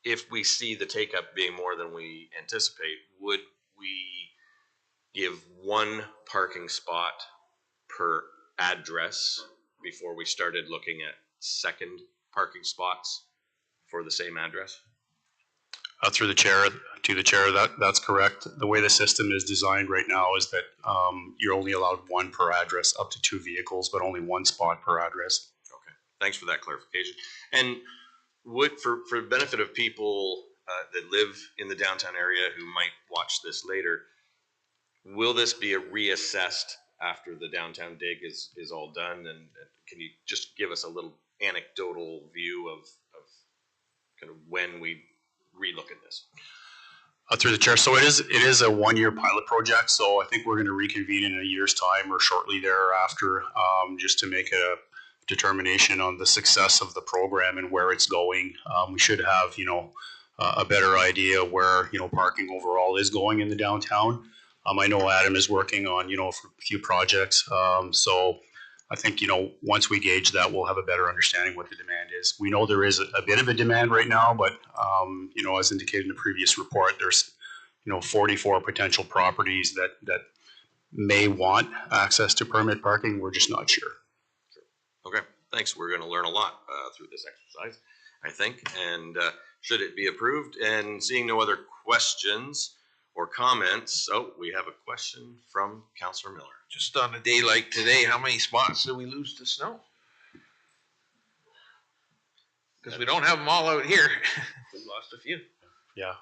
if we see the take up being more than we anticipate, would we give 1 parking spot per address before we started looking at second parking spots for the same address? Through the chair to the chair, that's correct. The way the system is designed right now is that you're only allowed 1 per address, up to 2 vehicles, but only 1 spot per address. Okay, thanks for that clarification. And would, for the benefit of people that live in the downtown area who might watch this later, will this be reassessed after the downtown dig is all done? And can you just give us a little anecdotal view of kind of when we relook at this? Through the chair, so it is a 1-year pilot project. So I think we're going to reconvene in a year's time or shortly thereafter, just to make a determination on the success of the program and where it's going. We should have a better idea where parking overall is going in the downtown. I know Adam is working on for a few projects. So I think once we gauge that, we'll have a better understanding what the demand is. We know there is a bit of a demand right now, but as indicated in the previous report, there's 44 potential properties that may want access to permit parking. We're just not sure. Okay, thanks. We're going to learn a lot through this exercise, I think. And should it be approved? And seeing no other questions or comments, we have a question from Councillor Miller. Just on a day like today, how many spots did we lose to snow? Because we don't have them all out here. We lost a few. Yeah.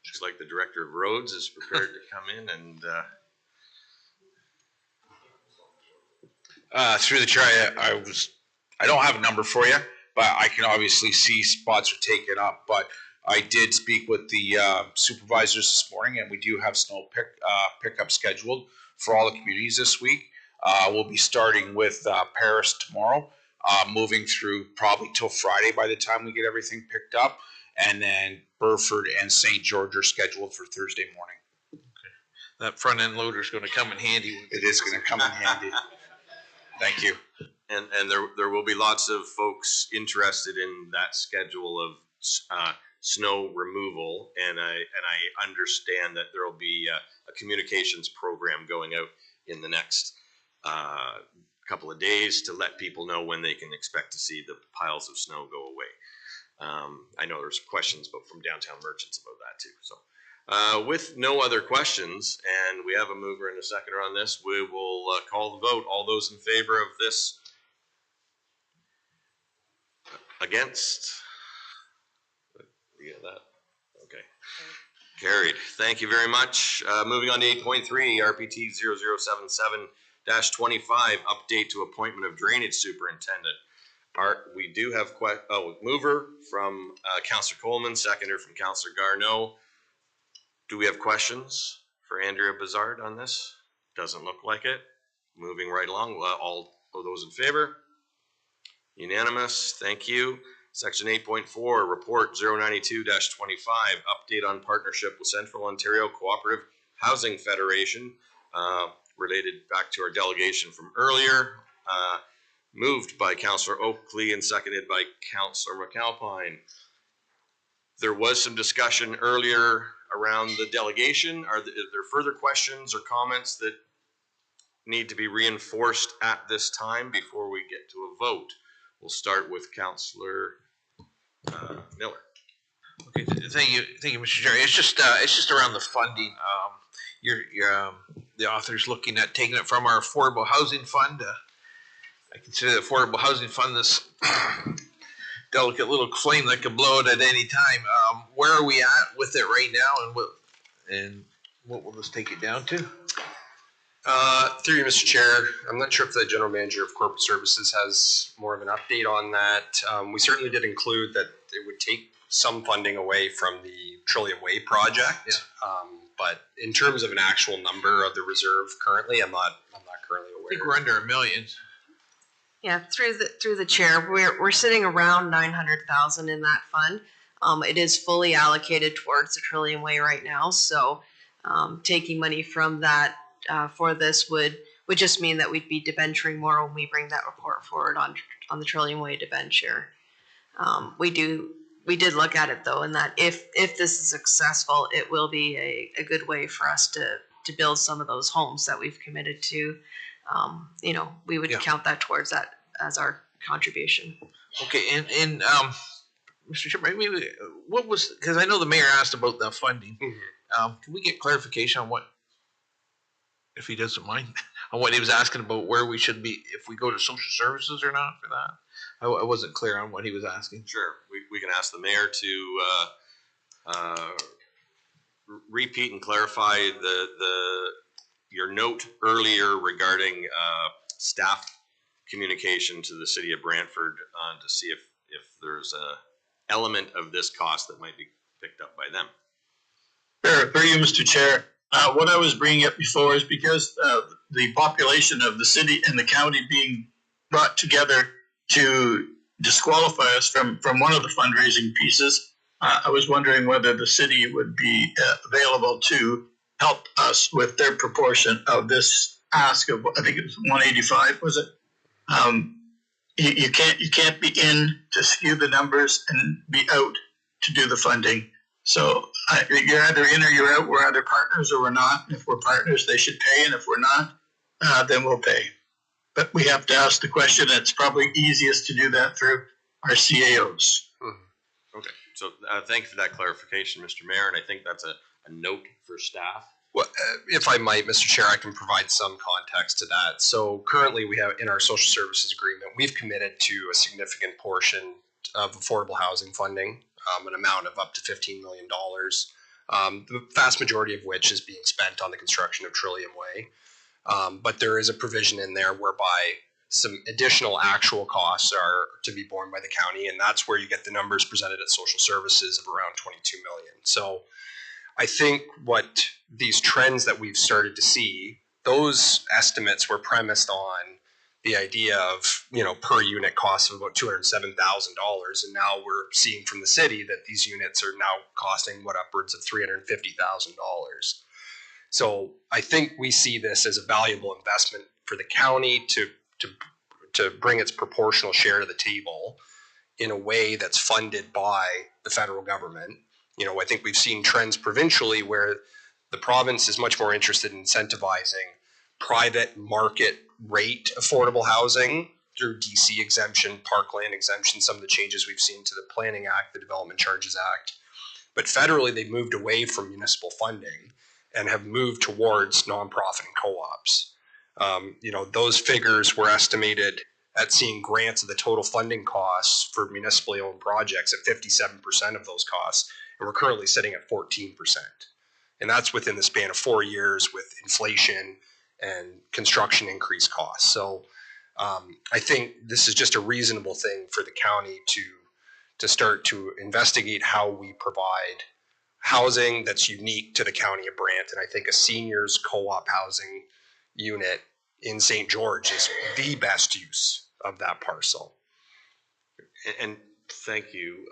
Looks like the director of roads is prepared to come in and. Through the chair, I don't have a number for you, but I can obviously see spots are taken up. But I did speak with the supervisors this morning, and we do have snow pickup scheduled for all the communities this week. We'll be starting with Paris tomorrow, moving through probably till Friday by the time we get everything picked up, and then Burford and St. George are scheduled for Thursday morning. Okay. That front end loader is going to come in handy. It is going to come in handy. Thank you. And there will be lots of folks interested in that schedule of snow removal, and I understand that there will be a communications program going out in the next couple of days to let people know when they can expect to see the piles of snow go away. I know there's questions from downtown merchants about that too. So with no other questions, and we have a mover and a seconder on this, we will call the vote. All those in favor of this? Against? You get that? Okay. Carried. Thank you very much. Moving on to 8.3, RPT 0077-25, update to appointment of drainage superintendent. We do have mover from Councillor Coleman, seconder from Councillor Garneau. Do we have questions for Andrea Bizard on this? Doesn't look like it. Moving right along. All of those in favor? Unanimous. Thank you. Section 8.4, report 092-25, update on partnership with Central Ontario Cooperative Housing Federation, related back to our delegation from earlier. Moved by Councillor Oakley and seconded by Councillor McAlpine. There was some discussion earlier around the delegation. Are there further questions or comments that need to be reinforced at this time before we get to a vote? We'll start with Councillor Miller. Okay, thank you, Mr. Chair. It's just around the funding. The author's looking at taking it from our affordable housing fund. I consider the affordable housing fund this delicate little flame that could blow it at any time. Where are we at with it right now, and what will this take it down to? Through you, Mr. Chair, I'm not sure if the General Manager of Corporate Services has more of an update on that. We certainly did include that it would take some funding away from the Trillium Way project, but in terms of an actual number of the reserve currently, I'm not currently aware. I think we're under $1 million. Yeah, through the chair, we're sitting around 900,000 in that fund. It is fully allocated towards the Trillium Way right now, so taking money from that for this would just mean that we'd be debenturing more when we bring that report forward on the Trillium Way debenture. We did look at it though, and that if this is successful, it will be a good way for us to build some of those homes that we've committed to. We would count that towards that as our contribution. Okay, and Mr. Chair, maybe what was, because I know the mayor asked about the funding. Can we get clarification on what, if he doesn't mind, on what he was asking about where we should be, if we go to social services or not for that? I wasn't clear on what he was asking. Sure, we can ask the mayor to repeat and clarify your note earlier regarding staff communication to the city of Brantford to see if there's a element of this cost that might be picked up by them. Sure, through you, Mr. Chair. What I was bringing up before is because the population of the city and the county being brought together to disqualify us from one of the fundraising pieces, I was wondering whether the city would be available to help us with their proportion of this ask of, I think it was 185, was it? You can't be in to skew the numbers and be out to do the funding. So you're either in or you're out. We're either partners or we're not. If we're partners, they should pay, and if we're not, then we'll pay. But we have to ask the question. It's probably easiest to do that through our CAOs. Okay, so thank you for that clarification, Mr. Mayor, and I think that's a note for staff. Well, if I might, Mr. Chair, I can provide some context to that. So currently we have in our social services agreement, we've committed to a significant portion of affordable housing funding, an amount of up to $15 million, the vast majority of which is being spent on the construction of Trillium Way. But there is a provision in there whereby some additional actual costs are to be borne by the county, and that's where you get the numbers presented at social services of around 22 million. So I think what these trends that we've started to see, those estimates were premised on the idea of, per unit costs of about $207,000. And now we're seeing from the city that these units are now costing upwards of $350,000. So I think we see this as a valuable investment for the county to bring its proportional share to the table. in a way that's funded by the federal government. You know, I think we've seen trends provincially where the province is much more interested in incentivizing private market rate affordable housing through DC exemption, parkland exemption, some of the changes we've seen to the Planning Act, the Development Charges Act. But federally, they've moved away from municipal funding and have moved towards nonprofit and co-ops. You know, those figures were estimated at seeing grants of the total funding costs for municipally owned projects at 57% of those costs, and we're currently sitting at 14%. And that's within the span of 4 years with inflation and construction increased costs. So I think this is just a reasonable thing for the county to start to investigate how we provide housing that's unique to the county of Brant. And I think a seniors co-op housing unit in St. George is the best use of that parcel. And thank you,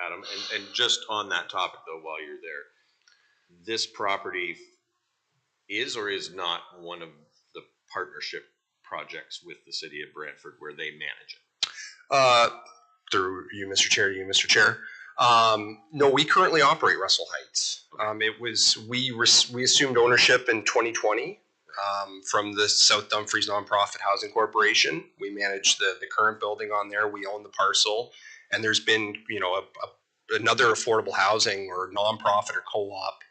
Adam. And just on that topic though, while you're there, this property is or is not one of the partnership projects with the city of Brantford where they manage it? Through you, Mr. Chair, to you, Mr. Chair. No, we currently operate Russell Heights. We assumed ownership in 2020 from the South Dumfries Nonprofit Housing Corporation. We manage the current building on there. We own the parcel, and there's been, you know, another affordable housing or nonprofit or co-op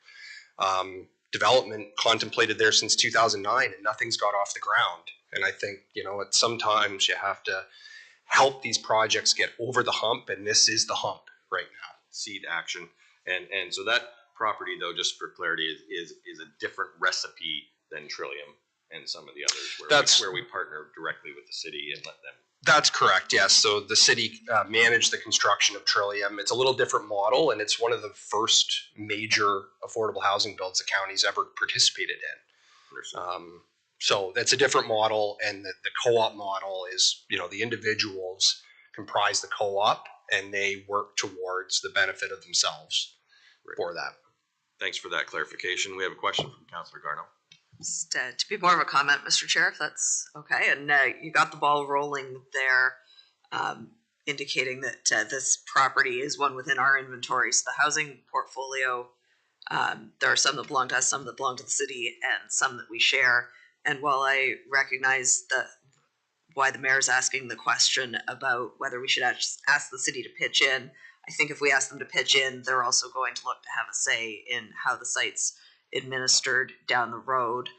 development contemplated there since 2009, and nothing's got off the ground. And I think, you know, sometimes you have to help these projects get over the hump, and this is the hump right now. Seed action. And so that property, though, just for clarity, is a different recipe than Trillium and some of the others where we partner directly with the city and let them. That's correct, yes. So the city managed the construction of Trillium. It's a little different model, and it's one of the first major affordable housing builds the county's ever participated in. So that's a different model, and the co-op model is, you know, the individuals comprise the co-op, and they work towards the benefit of themselves for that. Thanks for that clarification. We have a question from Councillor Garneau. Just to be more of a comment, Mr. Chair, if that's okay. And you got the ball rolling there, indicating that this property is one within our inventory. So the housing portfolio, there are some that belong to us, some that belong to the city, and some that we share. And while I recognize why the mayor's asking the question about whether we should ask the city to pitch in, I think if we ask them to pitch in, they're also going to look to have a say in how the site's administered down the road.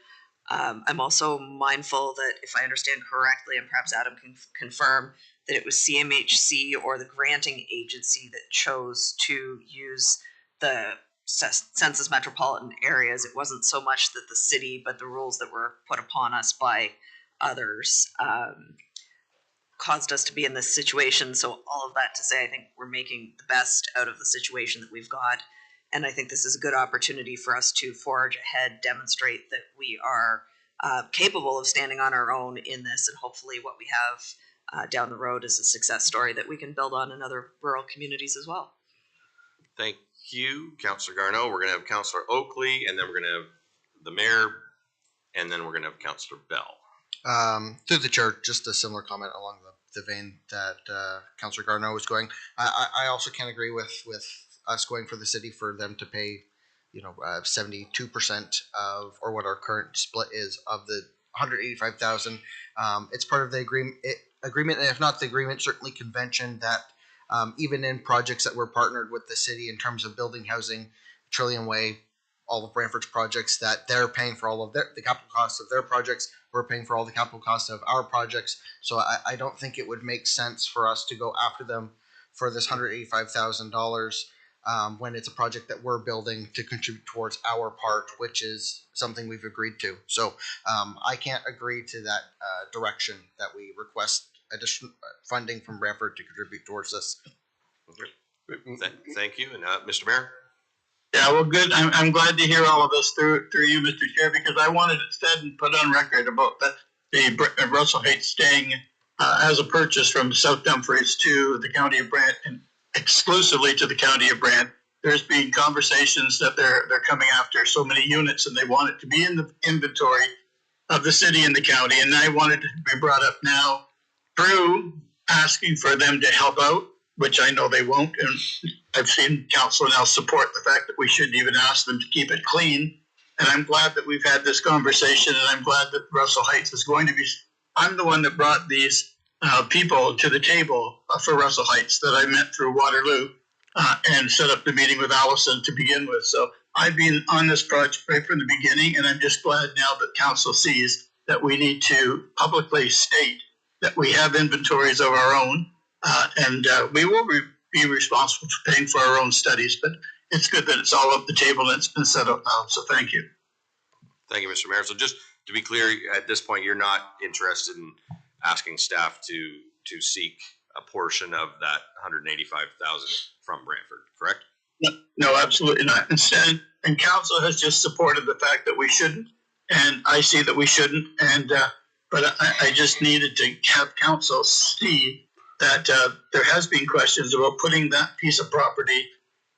I'm also mindful that if I understand correctly, and perhaps Adam can confirm, that it was CMHC or the granting agency that chose to use the census metropolitan areas. It wasn't so much that the city, but the rules that were put upon us by others caused us to be in this situation. So all of that to say, I think we're making the best out of the situation that we've got. And I think this is a good opportunity for us to forge ahead, demonstrate that we are capable of standing on our own in this, and hopefully what we have down the road is a success story that we can build on in other rural communities as well. Thank you, Councillor Garneau. We're going to have Councillor Oakley, and then we're going to have the mayor, and then we're going to have Councillor Bell. Through the chair, just a similar comment along the vein that Councillor Garneau was going. I also can agree with us going for the city for them to pay, 72% of, or what our current split is of the 185,000. It's part of the agreement, and if not the agreement, certainly convention that even in projects that we're partnered with the city in terms of building housing, Trillium Way, all of Brantford's projects, that they're paying for all of the capital costs of their projects. We're paying for all the capital costs of our projects. So I don't think it would make sense for us to go after them for this $185,000 when it's a project that we're building to contribute towards our part, which is something we've agreed to. So I can't agree to that direction that we request additional funding from Brantford to contribute towards this. Thank you. And Mr. Mayor? Yeah, well, good. I'm glad to hear all of this through you, Mr. Chair, because I wanted it said and put on record about the Russell Heights staying as a purchase from South Dumfries to the County of Brant and exclusively to the County of Brant. There's been conversations that they're coming after so many units and they want it to be in the inventory of the city and the county. And I wanted it to be brought up now through asking for them to help out which I know they won't. And I've seen council now support the fact that we shouldn't even ask them to keep it clean. And I'm glad that we've had this conversation, and I'm glad that Russell Heights is going to be. I'm the one that brought these people to the table for Russell Heights that I met through Waterloo and set up the meeting with Allison to begin with. So I've been on this project right from the beginning, and I'm just glad now that council sees that we need to publicly state that we have inventories of our own, and we will be responsible for paying for our own studies. But it's good that it's all up the table and it's been set up now. So thank you. Thank you, Mr. Mayor. So just to be clear, at this point, you're not interested in asking staff to seek a portion of that 185,000 from Brantford, correct? No, absolutely not. Instead, and council has just supported the fact that we shouldn't, and I see that we shouldn't, and but I just needed to have council see that there has been questions about putting that piece of property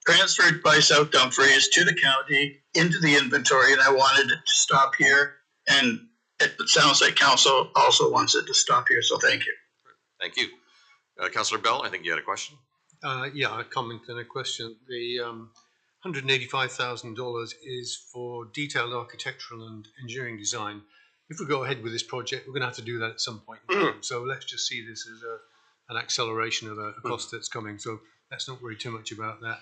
transferred by South Dumfries to the county into the inventory, and I wanted it to stop here, and it sounds like council also wants it to stop here, so thank you. Thank you. Councillor Bell, I think you had a question. Yeah, a comment and a question. The $185,000 is for detailed architectural and engineering design. If we go ahead with this project, we're going to have to do that at some point in time. So let's just see this as an acceleration of a cost that's coming. So let's not worry too much about that.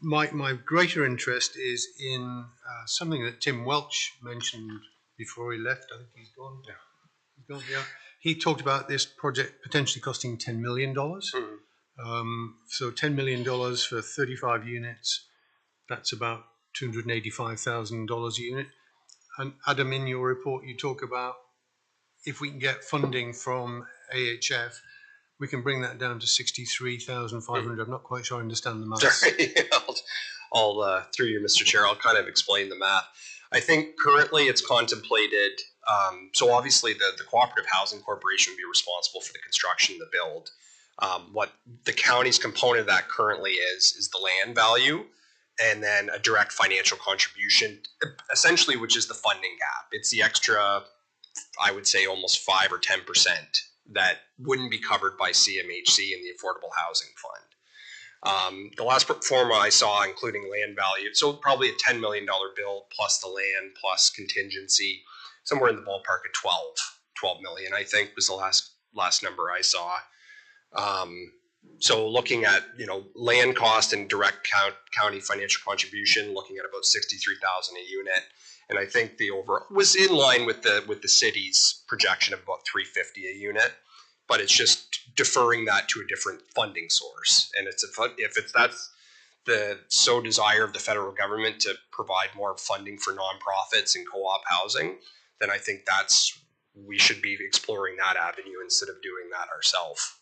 My greater interest is in something that Tim Welch mentioned before he left. I think he's gone. Yeah. He's gone, yeah. He talked about this project potentially costing $10 million. So $10 million for 35 units, that's about $285,000 a unit. And Adam, in your report, you talk about if we can get funding from AHF, we can bring that down to 63,500. I'm not quite sure I understand the math. Sorry, I'll through you, Mr. Chair, I'll kind of explain the math. I think currently it's contemplated, so obviously the Cooperative Housing Corporation would be responsible for the construction and the build. What the county's component of that currently is the land value, and then a direct financial contribution, essentially, which is the funding gap. It's the extra, I would say, almost 5 or 10% that wouldn't be covered by CMHC and the Affordable Housing Fund. The last form I saw, including land value, so probably a $10 million bill plus the land plus contingency, somewhere in the ballpark of 12 million, I think, was the last number I saw. So looking at, land cost and direct county financial contribution, looking at about 63,000 a unit. And I think the overall was in line with the city's projection of about 350 a unit, but it's just deferring that to a different funding source. And if that's the desire of the federal government to provide more funding for nonprofits and co-op housing, then I think we should be exploring that avenue instead of doing that ourselves.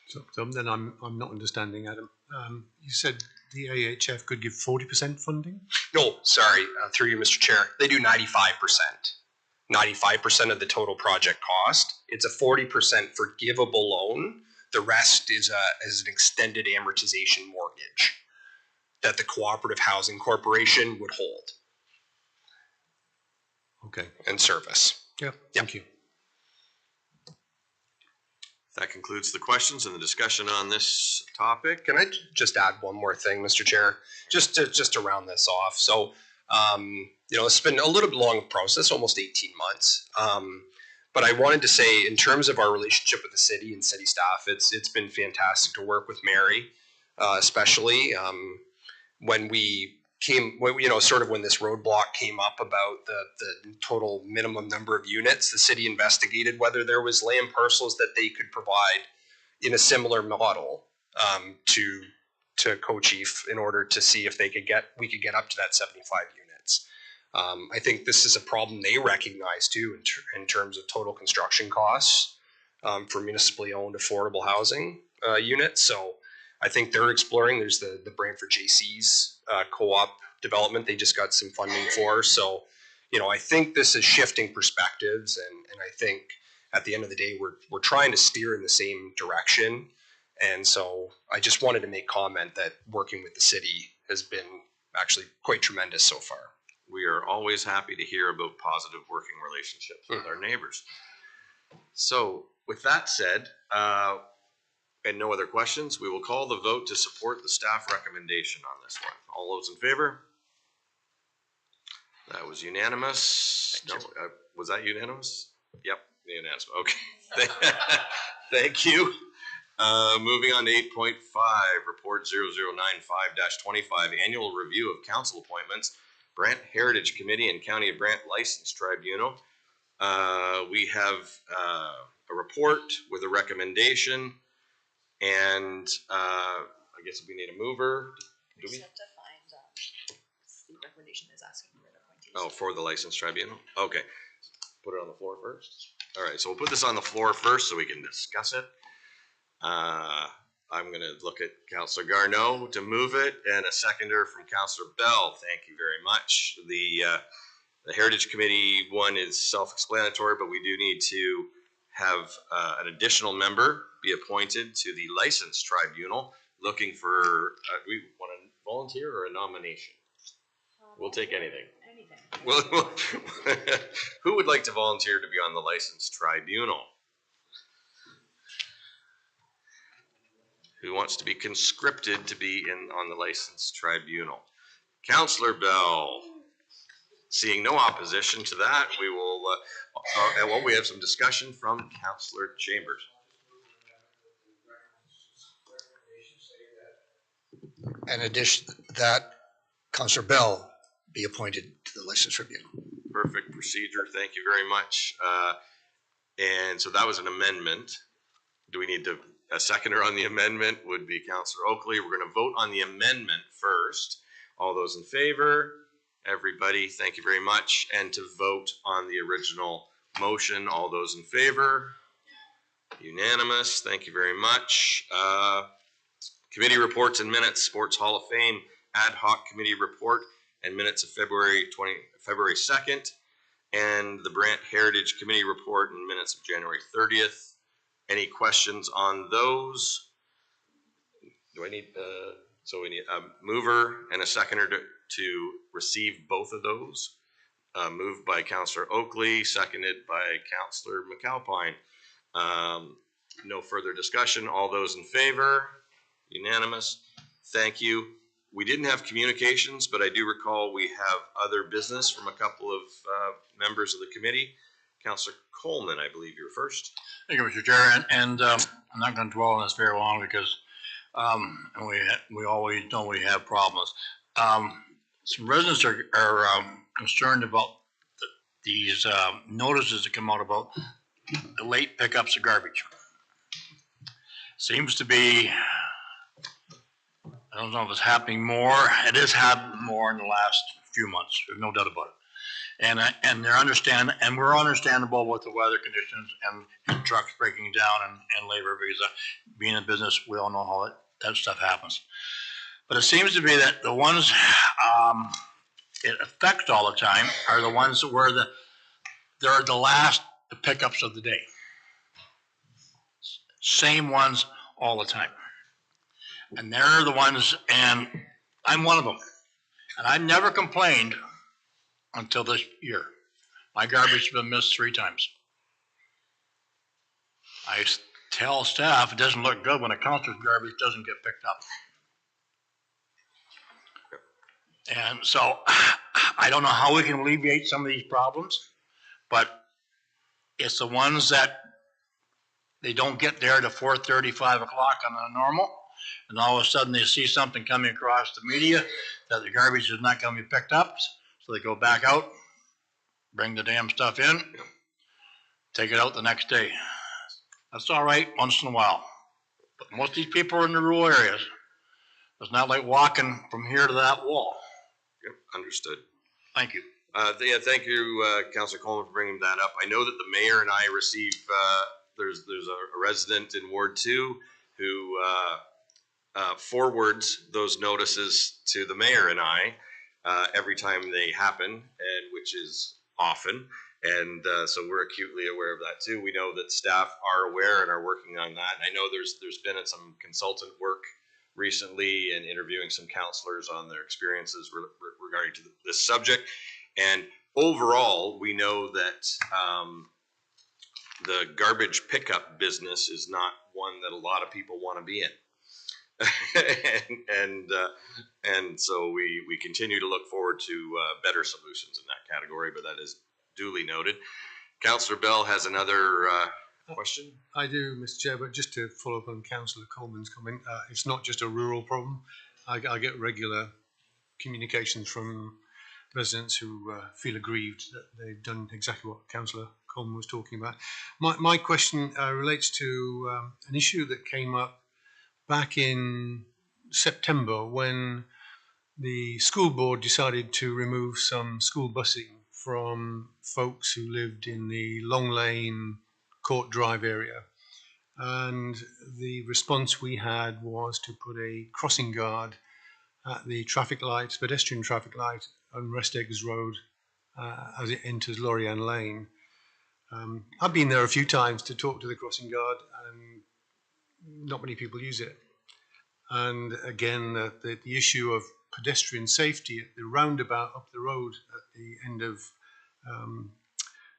So then I'm not understanding, Adam. You said the AHF could give 40% funding? No, sorry, through you, Mr. Chair. They do 95%. 95% of the total project cost. It's a 40% forgivable loan. The rest is an extended amortization mortgage that the Cooperative Housing Corporation would hold. Okay. And service. Yeah, thank you. That concludes the questions and the discussion on this topic. Can I just add one more thing, Mr. Chair, just to round this off? So, it's been a little bit long process, almost 18 months. But I wanted to say, in terms of our relationship with the city and city staff, it's been fantastic to work with Mary, especially when we came, when this roadblock came up about the total minimum number of units. The city investigated whether there was land parcels that they could provide in a similar model to Co-Chief in order to see if we could get up to that 75 units. I think this is a problem they recognize too in terms of total construction costs for municipally owned affordable housing units. So I think they're exploring. There's the Brantford JC's co-op development they just got some funding for. So, I think this is shifting perspectives, and I think at the end of the day, we're trying to steer in the same direction. And so I just wanted to make comment that working with the city has been actually quite tremendous so far. We are always happy to hear about positive working relationships with our neighbors. So with that said, And no other questions, we will call the vote to support the staff recommendation on this one. All those in favor? That was unanimous. No, was that unanimous? Yep, unanimous. Okay. Thank you. Moving on to 8.5, report 0095-25, annual review of council appointments, Brant Heritage Committee and County of Brant License Tribunal. We have a report with a recommendation, and I guess we need a mover. Do we? have to find, the recommendation is asking for an appointee. Oh, for the license tribunal? Okay. Put it on the floor first. All right, so we'll put this on the floor first so we can discuss it. I'm gonna look at Councillor Garneau to move it, and a seconder from Councillor Bell. Thank you very much. The Heritage Committee one is self-explanatory, but we do need to have an additional member be appointed to the license tribunal. Looking for, do we want a volunteer or a nomination? We'll take anything. Well, who would like to volunteer to be on the license tribunal? Who wants to be conscripted to be on the license tribunal? Councillor Bell. Seeing no opposition to that, we will, well, we have some discussion from Councillor Chambers. In addition to that, Councillor Bell be appointed to the license tribunal. Perfect procedure. Thank you very much. And so that was an amendment. Do we need a seconder on the amendment? Would be Councillor Oakley. We're going to vote on the amendment first. All those in favor? Everybody, thank you very much. And to vote on the original motion, all those in favor? Unanimous. Thank you very much. Committee reports and minutes, Sports Hall of Fame ad hoc committee report and minutes of February 2nd, and the Brant Heritage Committee report and minutes of January 30th. Any questions on those? Do I need, so we need a mover and a seconder to receive both of those. Moved by Councillor Oakley, seconded by Councillor McAlpine. No further discussion. All those in favor? Unanimous. Thank you. We didn't have communications, but I do recall we have other business from a couple of members of the committee. Councillor Coleman, I believe you're first. Thank you, Mr. Chair, and I'm not going to dwell on this very long because we always know we have problems. Some residents are concerned about these notices that come out about the late pickups of garbage. Seems to be, I don't know if it's happening more. It is happening more in the last few months. There's no doubt about it. And they're and we're understandable with the weather conditions and trucks breaking down and labor because being in business, we all know how that stuff happens. But it seems to be that the ones it affects all the time are the ones where they're the last pickups of the day. Same ones all the time. And they're the ones, and I'm one of them. And I've never complained until this year. My garbage has been missed 3 times. I tell staff it doesn't look good when a councilor's garbage doesn't get picked up. And so I don't know how we can alleviate some of these problems, but it's the ones that they don't get there to 4:30, 5 o'clock on the normal, and all of a sudden they see something coming across the media that the garbage is not going to be picked up, so they go back out, bring the damn stuff in, take it out the next day. That's all right once in a while, but most of these people are in the rural areas. It's not like walking from here to that wall. Yep, understood. Thank you. Yeah, thank you, Councillor Coleman, for bringing that up. I know that the mayor and I receive, there's a resident in Ward 2 who forwards those notices to the mayor and I every time they happen, and which is often. And so we're acutely aware of that too. We know that staff are aware and are working on that. And I know there's been some consultant work recently and interviewing some counselors on their experiences regarding to this subject. And overall, we know that the garbage pickup business is not one that a lot of people want to be in. and so we continue to look forward to better solutions in that category, but that is duly noted. Councillor Bell has another question. I do, Mr. Chair, but just to follow up on Councillor Coleman's comment, it's not just a rural problem. I get regular communications from residents who feel aggrieved that they've done exactly what Councillor Coleman was talking about. My question relates to an issue that came up back in September when the school board decided to remove some school busing from folks who lived in the Long Lane, Court Drive area. And the response we had was to put a crossing guard at the traffic light, pedestrian traffic light on Resteggers Road as it enters Lorian Lane. I've been there a few times to talk to the crossing guard, and not many people use it. And again, the issue of pedestrian safety at the roundabout up the road at the end of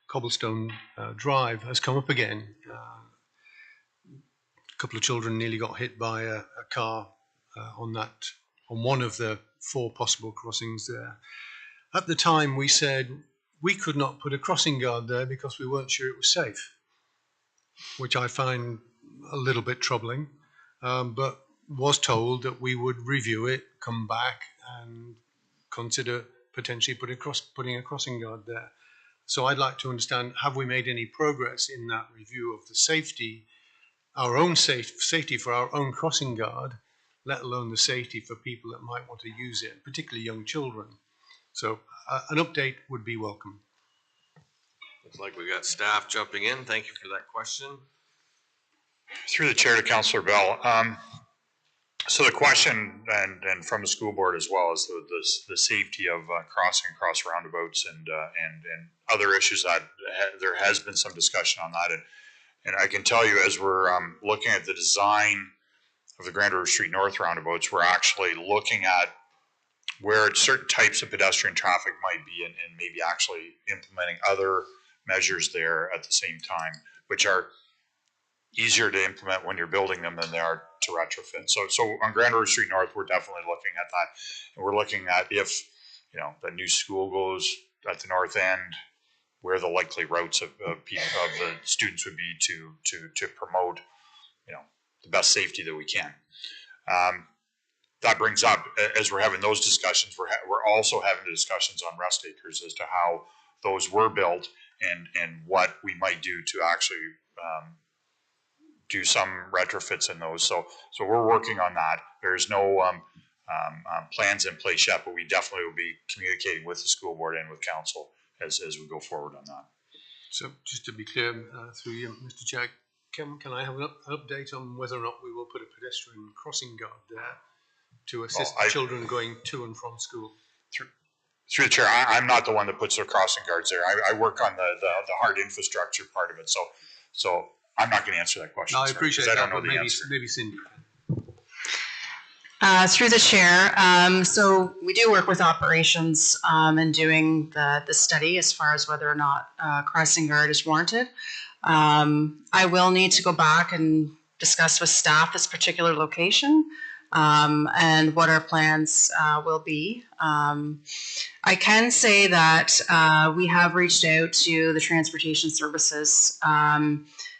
Cobblestone Drive has come up again. A couple of children nearly got hit by a car on one of the 4 possible crossings there. At the time, we said we could not put a crossing guard there because we weren't sure it was safe, which I find a little bit troubling, but was told that we would review it, come back and consider potentially putting a crossing guard there. So I'd like to understand, have we made any progress in that review of the safety, our own safety for our own crossing guard, let alone the safety for people that might want to use it, particularly young children. So an update would be welcome. Looks like we got staff jumping in. Thank you for that question. Through the chair to Councillor Bell. So the question, and from the school board as well, is the safety of crossing across roundabouts and other issues that there has been some discussion on that. And I can tell you, as we're looking at the design of the Grand River Street North roundabouts, we're actually looking at where certain types of pedestrian traffic might be and maybe actually implementing other measures there at the same time, which are easier to implement when you're building them than they are to retrofit. So on Grand River Street North, we're definitely looking at that. And we're looking at if, the new school goes at the north end, where the likely routes of the students would be to promote, the best safety that we can. That brings up, as we're having those discussions, we're also having the discussions on Resteggers as to how those were built and what we might do to actually do some retrofits in those. So we're working on that. There's no plans in place yet, but we definitely will be communicating with the school board and with council as we go forward on that. So just to be clear, through you, Mr. Jack, can I have an update on whether or not we will put a pedestrian crossing guard there to assist children going to and from school? Through the chair, I'm not the one that puts the crossing guards there. I work on the hard infrastructure part of it. So I'm not going to answer that question. No, I appreciate that, but maybe Cindy. Through the chair, so we do work with operations in doing the study as far as whether or not crossing guard is warranted. I will need to go back and discuss with staff this particular location and what our plans will be. I can say that we have reached out to the transportation services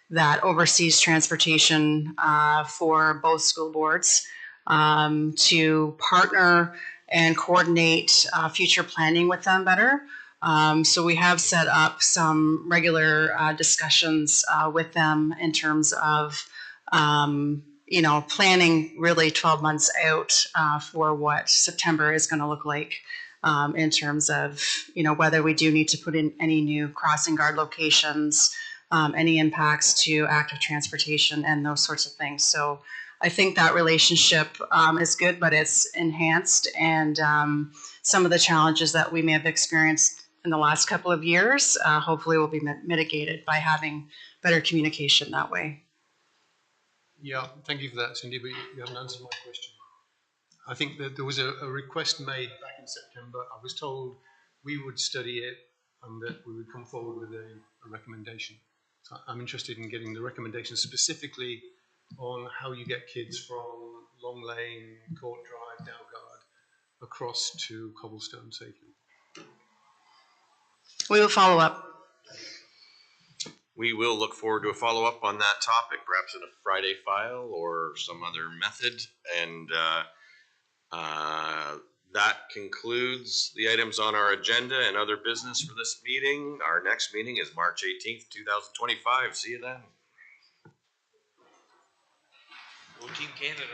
that oversees transportation for both school boards to partner and coordinate future planning with them better. So we have set up some regular discussions with them in terms of planning really 12 months out for what September is going to look like in terms of whether we do need to put in any new crossing guard locations, any impacts to active transportation and those sorts of things. So I think that relationship is good, but it's enhanced, and some of the challenges that we may have experienced in the last couple of years hopefully will be mitigated by having better communication that way. Yeah, thank you for that, Cindy, but you haven't answered my question. I think that there was a request made back in September. I was told we would study it and that we would come forward with a recommendation. So I'm interested in getting the recommendations specifically on how you get kids from Long Lane, Court Drive, Dalgard across to Cobblestone safely. We will follow up. We will look forward to a follow-up on that topic, perhaps in a Friday file or some other method. And that concludes the items on our agenda and other business for this meeting. Our next meeting is March 18th, 2025. See you then. Go Team Canada.